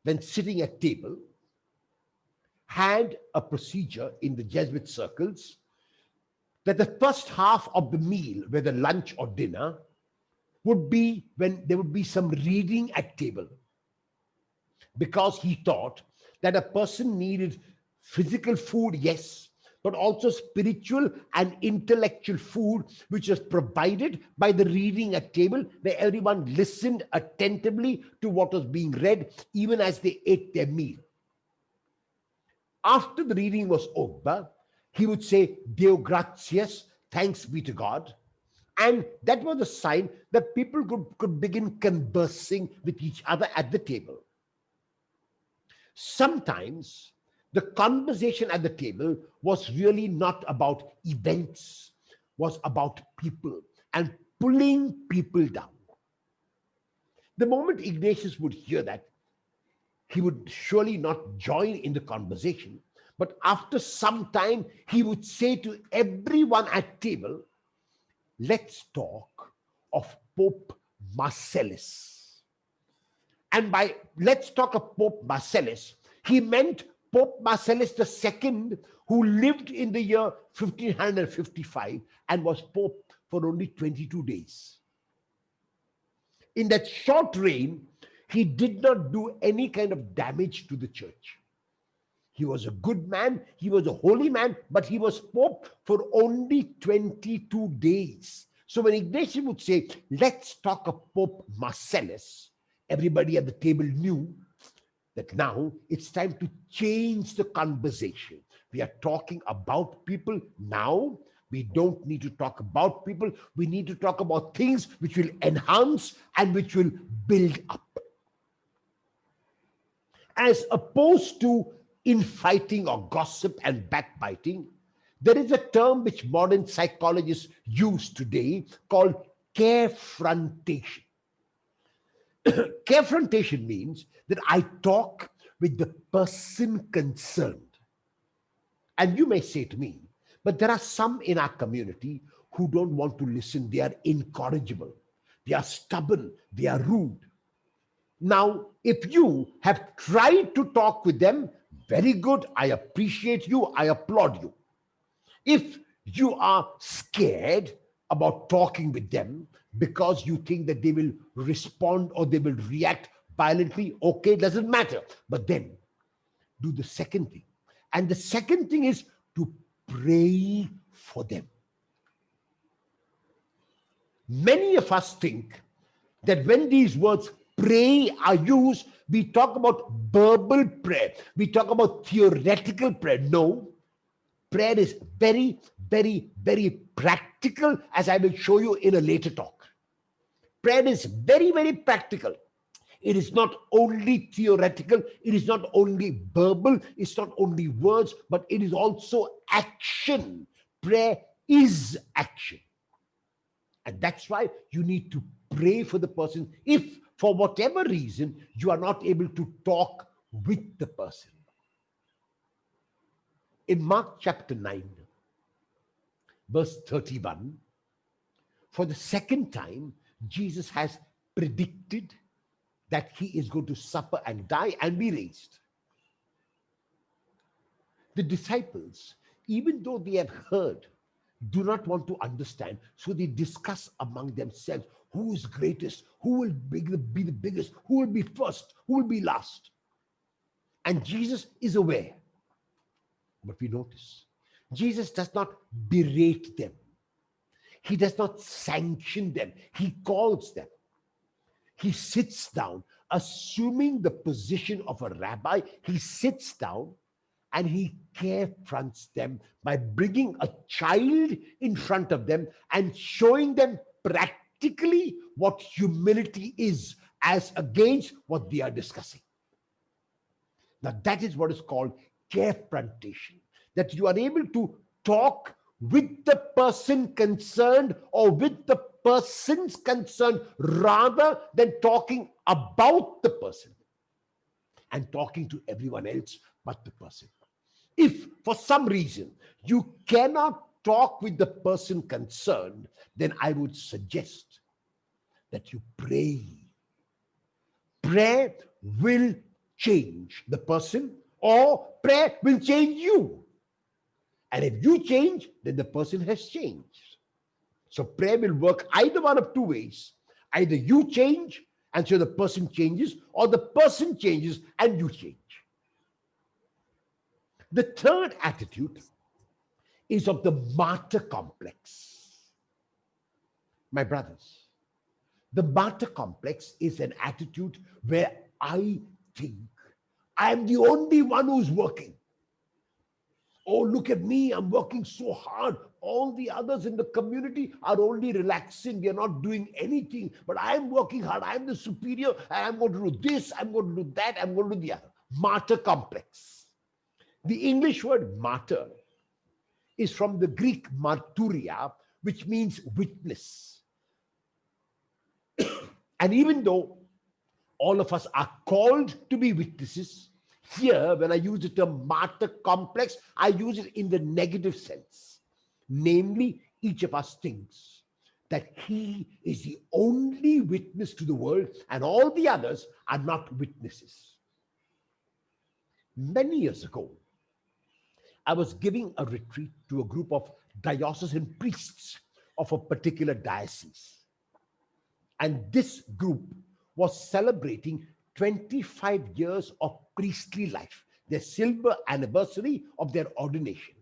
when sitting at table, had a procedure in the Jesuit circles that the first half of the meal, whether lunch or dinner, would be when there would be some reading at table. Because he thought that a person needed physical food, yes, but also spiritual and intellectual food, which was provided by the reading at table, where everyone listened attentively to what was being read, even as they ate their meal. After the reading was over, he would say, Deo gratias, thanks be to God. And that was a sign that people could begin conversing with each other at the table. Sometimes the conversation at the table was really not about events, was about people and pulling people down. The moment Ignatius would hear that, he would surely not join in the conversation, but after some time, he would say to everyone at table, let's talk of Pope Marcellus. And by let's talk of Pope Marcellus, he meant Pope Marcellus II, who lived in the year 1555 and was Pope for only 22 days. In that short reign, he did not do any kind of damage to the church. He was a good man, he was a holy man, but he was Pope for only 22 days. So when Ignatius would say, let's talk of Pope Marcellus, everybody at the table knew that now it's time to change the conversation. We are talking about people now. We don't need to talk about people. We need to talk about things which will enhance and which will build up. As opposed to infighting or gossip and backbiting, there is a term which modern psychologists use today called carefrontation. Carefrontation means that I talk with the person concerned. And you may say to me, but there are some in our community who don't want to listen. They are incorrigible. They are stubborn. They are rude. Now, if you have tried to talk with them, very good. I appreciate you. I applaud you. If you are scared about talking with them because you think that they will respond or they will react violently, okay, doesn't matter. But then do the second thing. And the second thing is to pray for them. Many of us think that when these words pray are used, we talk about verbal prayer. We talk about theoretical prayer. No, prayer is very, very, very practical, as I will show you in a later talk. Prayer is very, very practical. It is not only theoretical, it is not only verbal, it's not only words, but it is also action. Prayer is action. And that's why you need to pray for the person if, for whatever reason, you are not able to talk with the person. In Mark chapter 9, verse 31, for the second time, Jesus has predicted that he is going to suffer and die and be raised. The disciples, even though they have heard, do not want to understand. So they discuss among themselves who is greatest, who will be the biggest, who will be first, who will be last. And Jesus is aware. But we notice, Jesus does not berate them. He does not sanction them. He calls them. He sits down, assuming the position of a rabbi. He sits down and he carefronts them by bringing a child in front of them and showing them practically what humility is as against what they are discussing. Now that is what is called carefrontation, that you are able to talk with the person concerned or with the person's concerned rather than talking about the person and talking to everyone else but the person. If for some reason you cannot talk with the person concerned, then I would suggest that you pray. Prayer will change the person or prayer will change you. And if you change, then the person has changed. So prayer will work either one of two ways. Either you change and so the person changes, or the person changes and you change. The third attitude is of the martyr complex. My brothers, the martyr complex is an attitude where I think I am the only one who's working. Oh, look at me, I'm working so hard. All the others in the community are only relaxing. They're not doing anything. But I'm working hard. I'm the superior. And I'm going to do this. I'm going to do that. I'm going to do the other. Martyr complex. The English word martyr is from the Greek marturia, which means witness. And even though all of us are called to be witnesses, here, when I use the term martyr complex, I use it in the negative sense. Namely, each of us thinks that he is the only witness to the world and all the others are not witnesses. Many years ago, I was giving a retreat to a group of diocesan priests of a particular diocese. And this group was celebrating 25 years of priestly life, their silver anniversary of their ordination.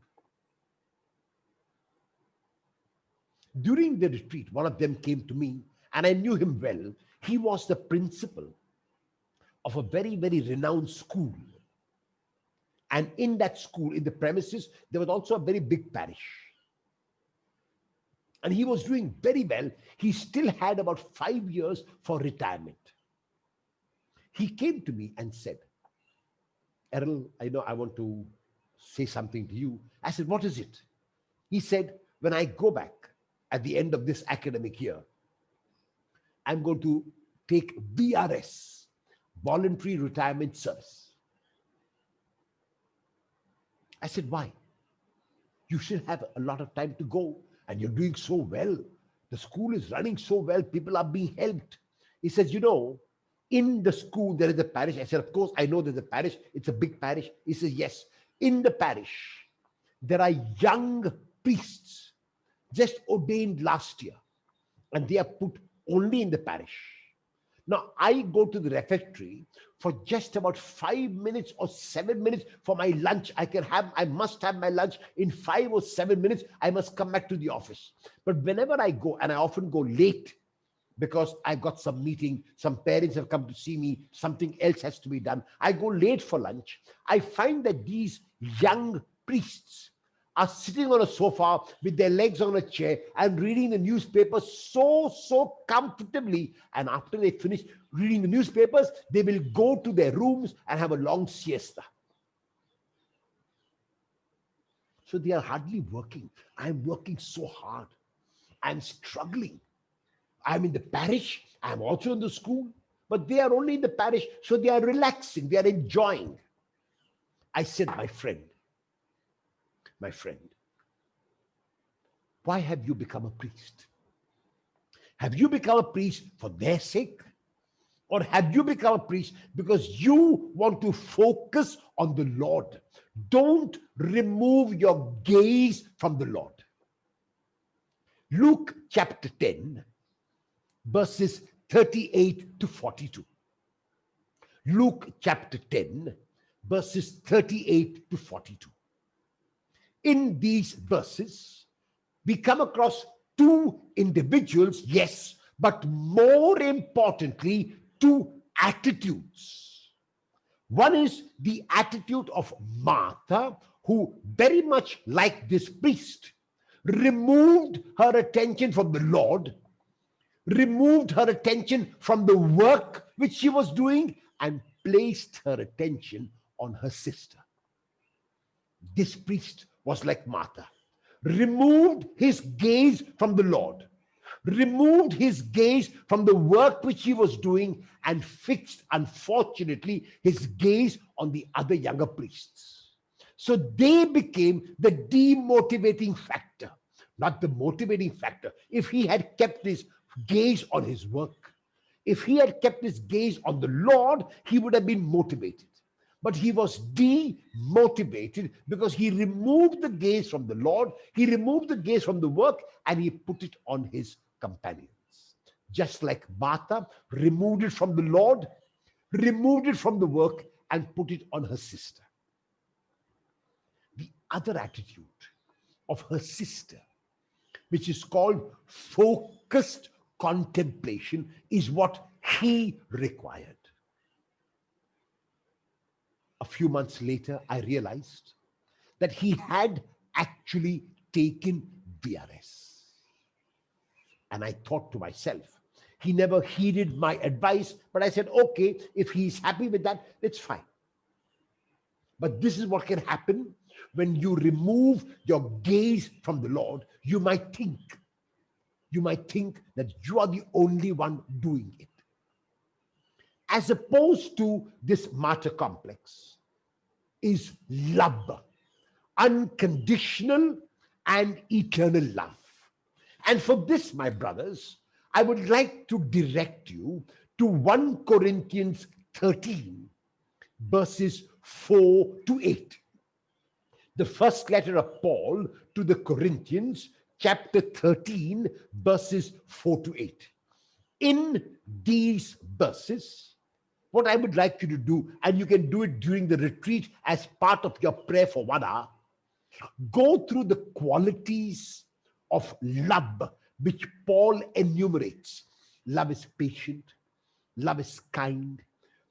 During the retreat, one of them came to me, and I knew him well. He was the principal of a very, very renowned school. And in that school, in the premises, there was also a very big parish. And he was doing very well. He still had about 5 years for retirement. He came to me and said, Errol, I know I want to say something to you. I said, what is it? He said, when I go back at the end of this academic year, I'm going to take VRS, Voluntary Retirement Service. I said, why? You should have a lot of time to go, and you're doing so well. The school is running so well. People are being helped. He says, you know, in the school, there is a parish. I said, of course, I know there's a parish. It's a big parish. He says, yes. In the parish, there are young priests just ordained last year, and they are put only in the parish. Now, I go to the refectory for just about 5 minutes or 7 minutes for my lunch. I must have my lunch in 5 or 7 minutes. I must come back to the office. But whenever I go, and I often go late because I got some meeting, some parents have come to see me, something else has to be done. I go late for lunch. I find that these young priests are sitting on a sofa with their legs on a chair and reading the newspaper so comfortably. And after they finish reading the newspapers, they will go to their rooms and have a long siesta. So they are hardly working. I'm working so hard. I'm struggling. I'm in the parish. I'm also in the school. But they are only in the parish, so they are relaxing. They are enjoying. I said, my friend, why have you become a priest? Have you become a priest for their sake? Or have you become a priest because you want to focus on the Lord? Don't remove your gaze from the Lord. Luke chapter 10, verses 38 to 42. Luke chapter 10, verses 38 to 42. In these verses, we come across two individuals, yes, but more importantly, two attitudes. One is the attitude of Martha, who very much like this priest, removed her attention from the Lord, removed her attention from the work which she was doing, and placed her attention on her sister. This priest was like Martha, removed his gaze from the Lord, removed his gaze from the work which he was doing, and fixed, unfortunately, his gaze on the other younger priests. So they became the demotivating factor, not the motivating factor. If he had kept his gaze on his work, if he had kept his gaze on the Lord, he would have been motivated. But he was demotivated because he removed the gaze from the Lord, he removed the gaze from the work, and he put it on his companions. Just like Martha removed it from the Lord, removed it from the work, and put it on her sister. The other attitude of her sister, which is called focused contemplation, is what he required. A few months later, I realized that he had actually taken VRS. And I thought to myself, he never heeded my advice, but I said, okay, if he's happy with that, it's fine. But this is what can happen when you remove your gaze from the Lord. You might think that you are the only one doing it. As opposed to this martyr complex is love, unconditional and eternal love. And for this, my brothers, I would like to direct you to 1 Corinthians 13, verses 4 to 8. The first letter of Paul to the Corinthians, chapter 13, verses 4 to 8. In these verses, what I would like you to do, and you can do it during the retreat as part of your prayer for 1 hour, go through the qualities of love which Paul enumerates. Love is patient, love is kind,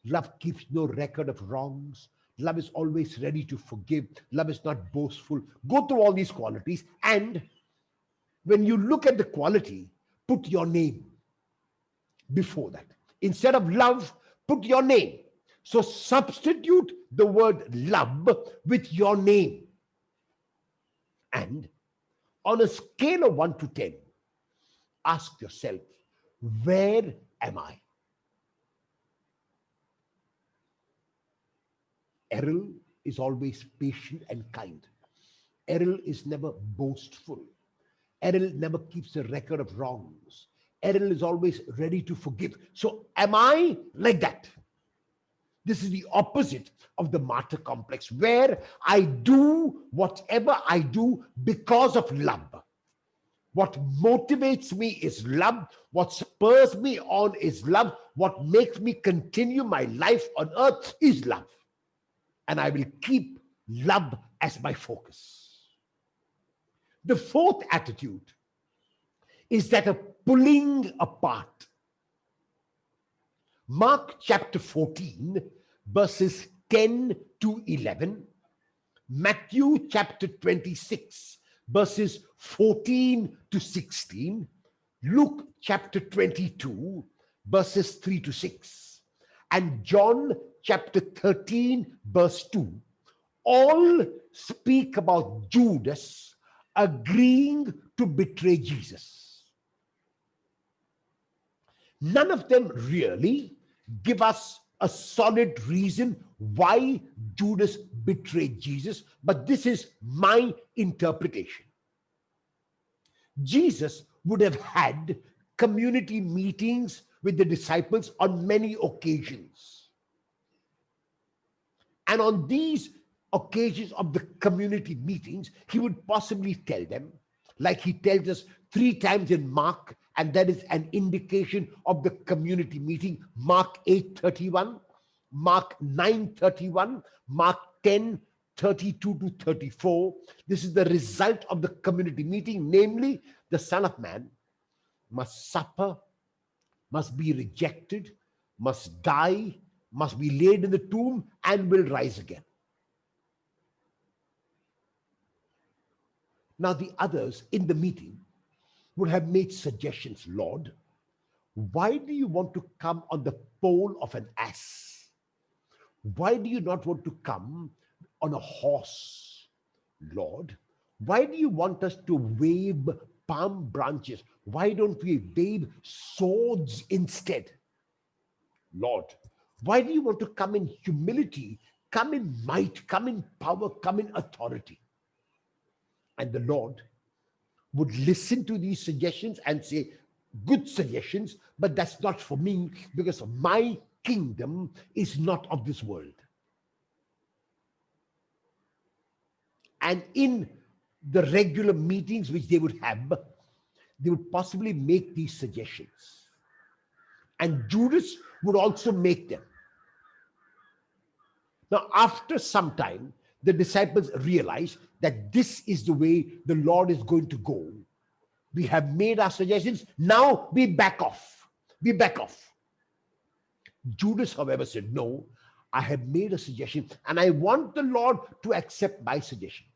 love keeps no record of wrongs, love is always ready to forgive, love is not boastful. Go through all these qualities, and when you look at the quality, put your name before that. Instead of love, put your name. So substitute the word love with your name. And on a scale of 1 to 10, ask yourself, where am I? Errol is always patient and kind. Errol is never boastful. Errol never keeps a record of wrongs. Errol is always ready to forgive. So am I like that? This is the opposite of the martyr complex, where I do whatever I do because of love. What motivates me is love. What spurs me on is love. What makes me continue my life on earth is love. And I will keep love as my focus. The fourth attitude is that of pulling apart. Mark chapter 14, verses 10 to 11, Matthew chapter 26, verses 14 to 16, Luke chapter 22, verses 3 to 6, and John chapter 13, verse 2, all speak about Judas agreeing to betray Jesus. None of them really give us a solid reason why Judas betrayed Jesus, but this is my interpretation. Jesus would have had community meetings with the disciples on many occasions. And on these occasions of the community meetings, he would possibly tell them, like he tells us 3 times in Mark, and that is an indication of the community meeting. Mark 8:31, Mark 9:31, Mark 10:32 to 34. This is the result of the community meeting, namely the Son of Man must suffer, must be rejected, must die, must be laid in the tomb, and will rise again. Now the others in the meeting would have made suggestions. Lord, why do you want to come on the pole of an ass? Why do you not want to come on a horse? Lord, why do you want us to wave palm branches? Why don't we wave swords instead? Lord, why do you want to come in humility, come in might, come in power, come in authority? And the Lord would listen to these suggestions and say, good suggestions, but that's not for me, because my kingdom is not of this world. And in the regular meetings which they would have, they would possibly make these suggestions. And Judas would also make them. Now, after some time, the disciples realized that this is the way the Lord is going to go. We have made our suggestions. Now we back off. We back off. Judas, however, said, no, I have made a suggestion and I want the Lord to accept my suggestion.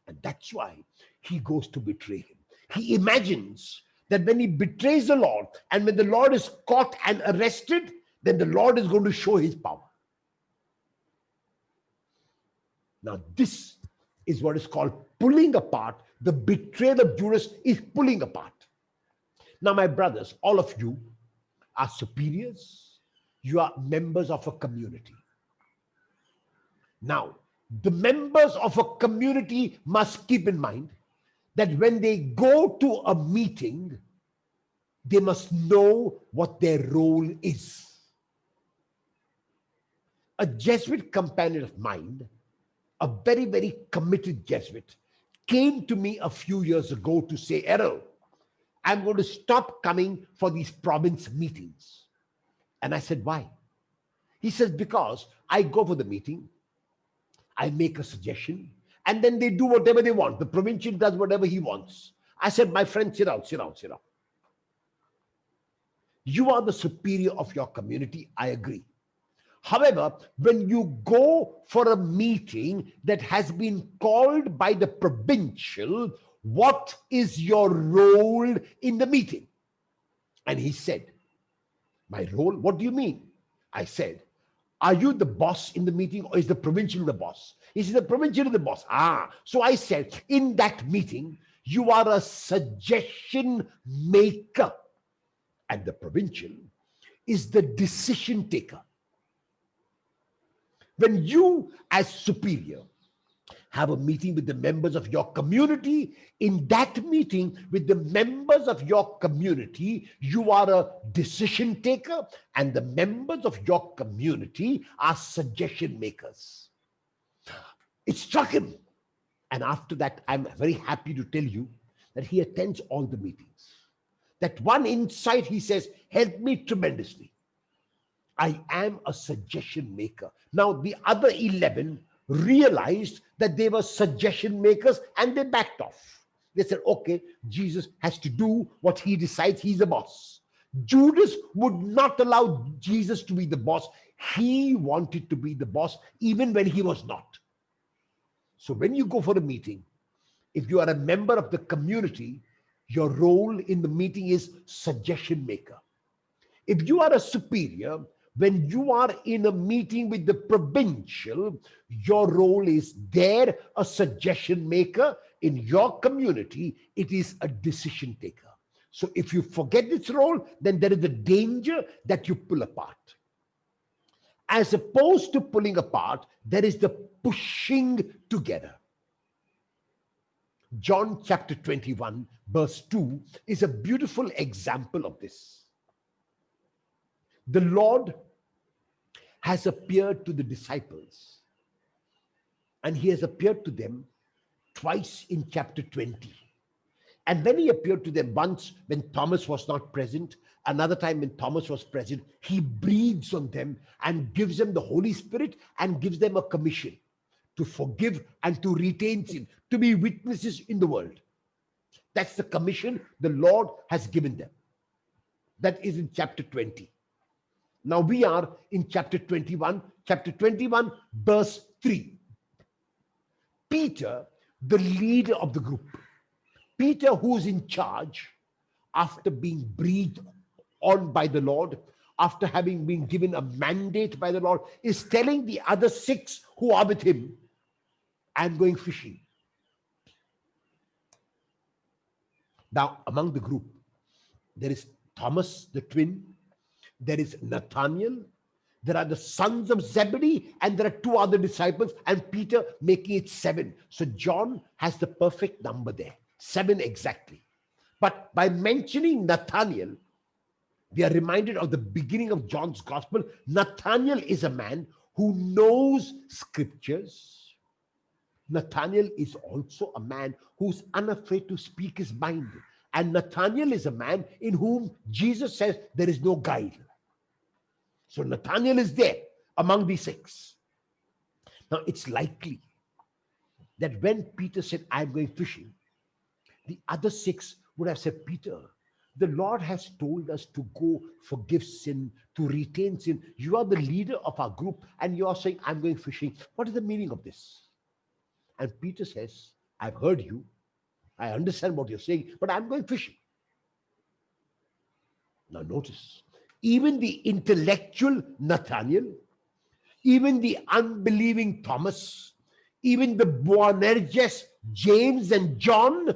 And that's why he goes to betray him. He imagines that when he betrays the Lord and when the Lord is caught and arrested, then the Lord is going to show his power. Now, this is what is called pulling apart. The betrayal of Judas is pulling apart. Now, my brothers, all of you are superiors. You are members of a community. Now, the members of a community must keep in mind that when they go to a meeting, they must know what their role is. A Jesuit companion of mine, a very, very committed Jesuit, came to me a few years ago to say, Errol, I'm going to stop coming for these province meetings. And I said, why? He says, because I go for the meeting, I make a suggestion, and then they do whatever they want. The provincial does whatever he wants. I said, my friend, sit down, sit down, sit down. You are the superior of your community. I agree. However, when you go for a meeting that has been called by the provincial, what is your role in the meeting? And he said, my role? What do you mean? I said, are you the boss in the meeting or is the provincial the boss? He said, the provincial is the boss. So I said, in that meeting, you are a suggestion maker and the provincial is the decision taker. When you, as superior, have a meeting with the members of your community, in that meeting with the members of your community, you are a decision taker, and the members of your community are suggestion makers. It struck him. And after that, I'm very happy to tell you that he attends all the meetings. That one insight, he says, helped me tremendously. I am a suggestion maker. Now, the other 11 realized that they were suggestion makers and they backed off. They said, okay, Jesus has to do what he decides. He's the boss. Judas would not allow Jesus to be the boss. He wanted to be the boss even when he was not. So when you go for a meeting, if you are a member of the community, your role in the meeting is suggestion maker. If you are a superior, when you are in a meeting with the provincial, your role is there, a suggestion maker. In your community, it is a decision taker. So if you forget its role, then there is a danger that you pull apart. As opposed to pulling apart, there is the pushing together. John chapter 21, verse 2 is a beautiful example of this. The Lord has appeared to the disciples, and he has appeared to them twice in chapter 20. And when he appeared to them, once when Thomas was not present, another time when Thomas was present, he breathes on them and gives them the Holy Spirit and gives them a commission to forgive and to retain sin, to be witnesses in the world. That's the commission the Lord has given them. That is in chapter 20. Now we are in chapter 21, verse 3. Peter, the leader of the group, Peter, who is in charge, after being breathed on by the Lord, after having been given a mandate by the Lord, is telling the other 6 who are with him, I'm going fishing. Now, among the group, there is Thomas, the twin, there is Nathaniel, there are the sons of Zebedee, and there are 2 other disciples, and Peter making it 7. So John has the perfect number there, 7 exactly. But by mentioning Nathaniel, we are reminded of the beginning of John's gospel. Nathaniel is a man who knows scriptures. Nathaniel is also a man who's unafraid to speak his mind. And Nathaniel is a man in whom Jesus says there is no guile. So Nathaniel is there among the 6. Now it's likely that when Peter said, I'm going fishing, the other 6 would have said, Peter, the Lord has told us to go forgive sin, to retain sin. You are the leader of our group and you are saying, I'm going fishing. What is the meaning of this? And Peter says, I've heard you. I understand what you're saying, but I'm going fishing. Now notice, even the intellectual Nathaniel, even the unbelieving Thomas, even the Boanerges, James and John,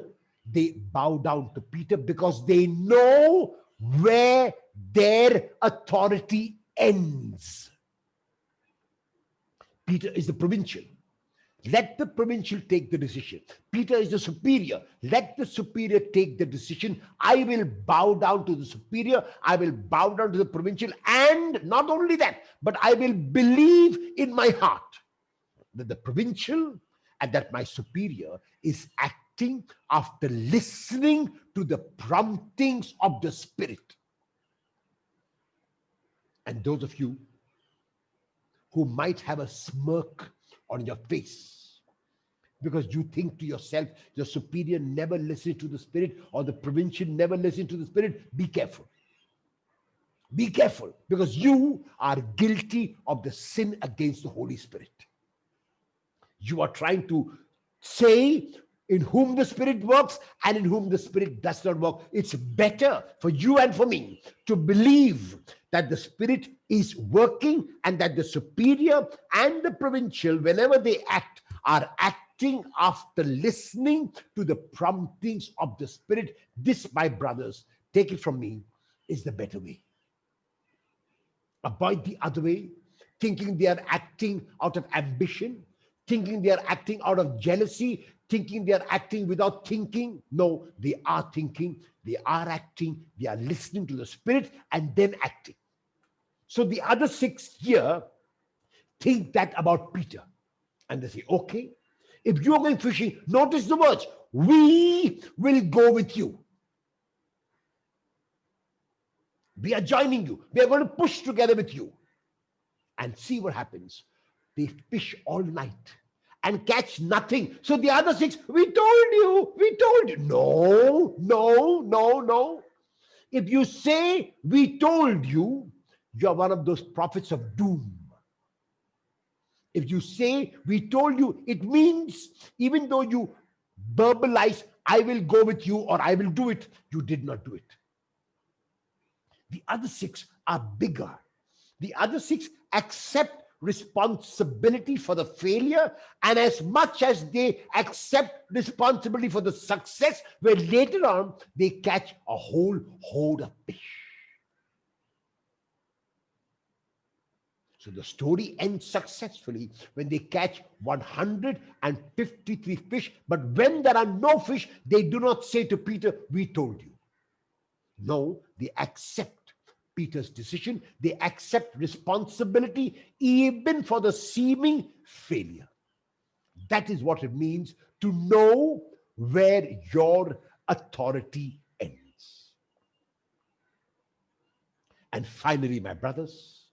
they bow down to Peter because they know where their authority ends. Peter is the provincial. Let the provincial take the decision. Peter is the superior. Let the superior take the decision. I will bow down to the superior. I will bow down to the provincial. And not only that, but I will believe in my heart that the provincial and that my superior is acting after listening to the promptings of the Spirit. And those of you who might have a smirk on your face because you think to yourself, the superior never listens to the Spirit or the provincial never listens to the Spirit. Be careful. Be careful, because you are guilty of the sin against the Holy Spirit. You are trying to say in whom the Spirit works and in whom the Spirit does not work. It's better for you and for me to believe that the Spirit is working and that the superior and the provincial, whenever they act, are acting after listening to the promptings of the Spirit. This, my brothers, take it from me, is the better way. Avoid the other way, thinking they are acting out of ambition, thinking they are acting out of jealousy, thinking they are acting without thinking. No, they are thinking, they are acting, they are listening to the Spirit and then acting. So the other 6 here think that about Peter. And they say, okay, if you're going fishing, notice the words, we will go with you. We are joining you. We are going to push together with you. And see what happens. They fish all night and catch nothing. So the other 6, we told you, we told you. No, no, no, no. If you say we told you, you are one of those prophets of doom. If you say we told you, it means even though you verbalize, I will go with you or I will do it, you did not do it. The other 6 are bigger. The other 6 accept responsibility for the failure, and as much as they accept responsibility for the success, where later on they catch a whole horde of fish. So the story ends successfully when they catch 153 fish, but when there are no fish, they do not say to Peter, we told you. No, they accept Peter's decision. They accept responsibility even for the seeming failure. That is what it means to know where your authority ends. And finally, my brothers,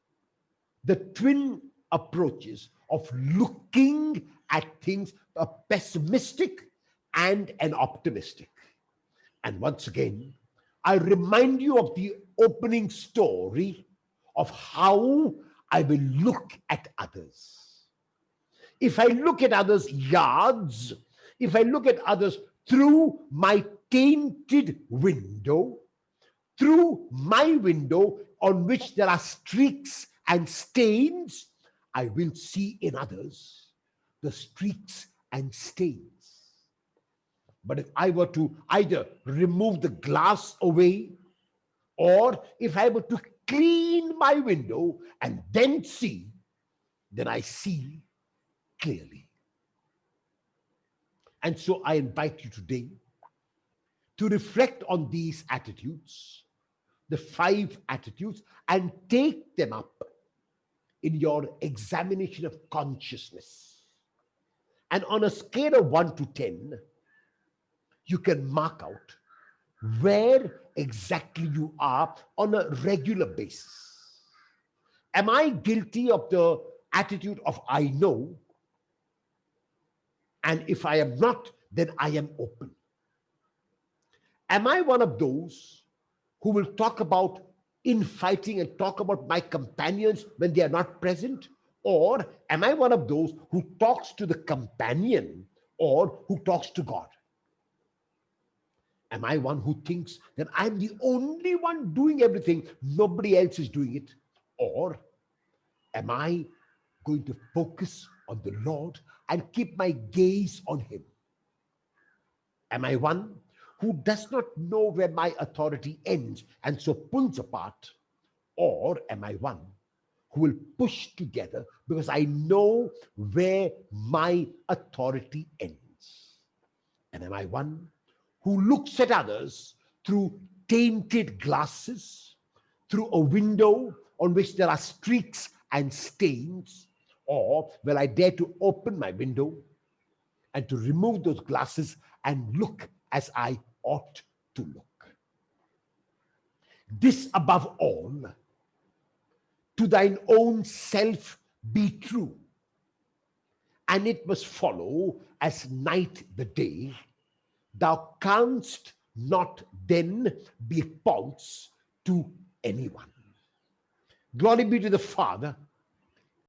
the twin approaches of looking at things, a pessimistic and an optimistic. And once again, I remind you of the opening story of how I will look at others. If I look at others' yards, if I look at others through my tainted window, through my window on which there are streaks and stains, I will see in others the streaks and stains. But if I were to either remove the glass away, or if I were to clean my window and then see, then I see clearly. And so I invite you today to reflect on these attitudes, the 5 attitudes, and take them up in your examination of consciousness. And on a scale of 1 to 10, you can mark out where exactly you are on a regular basis. Am I guilty of the attitude of I know? And if I am not, then I am open. Am I one of those who will talk about infighting and talk about my companions when they are not present? Or am I one of those who talks to the companion or who talks to God? Am I one who thinks that I'm the only one doing everything, nobody else is doing it? Or am I going to focus on the Lord and keep my gaze on Him? Am I one who does not know where my authority ends and so pulls apart? Or am I one who will push together because I know where my authority ends? And am I one who looks at others through tainted glasses, through a window on which there are streaks and stains? Or will I dare to open my window and to remove those glasses and look as I ought to look? This above all, to thine own self be true, and it must follow as night the day. Thou canst not then be false to anyone. Glory be to the Father,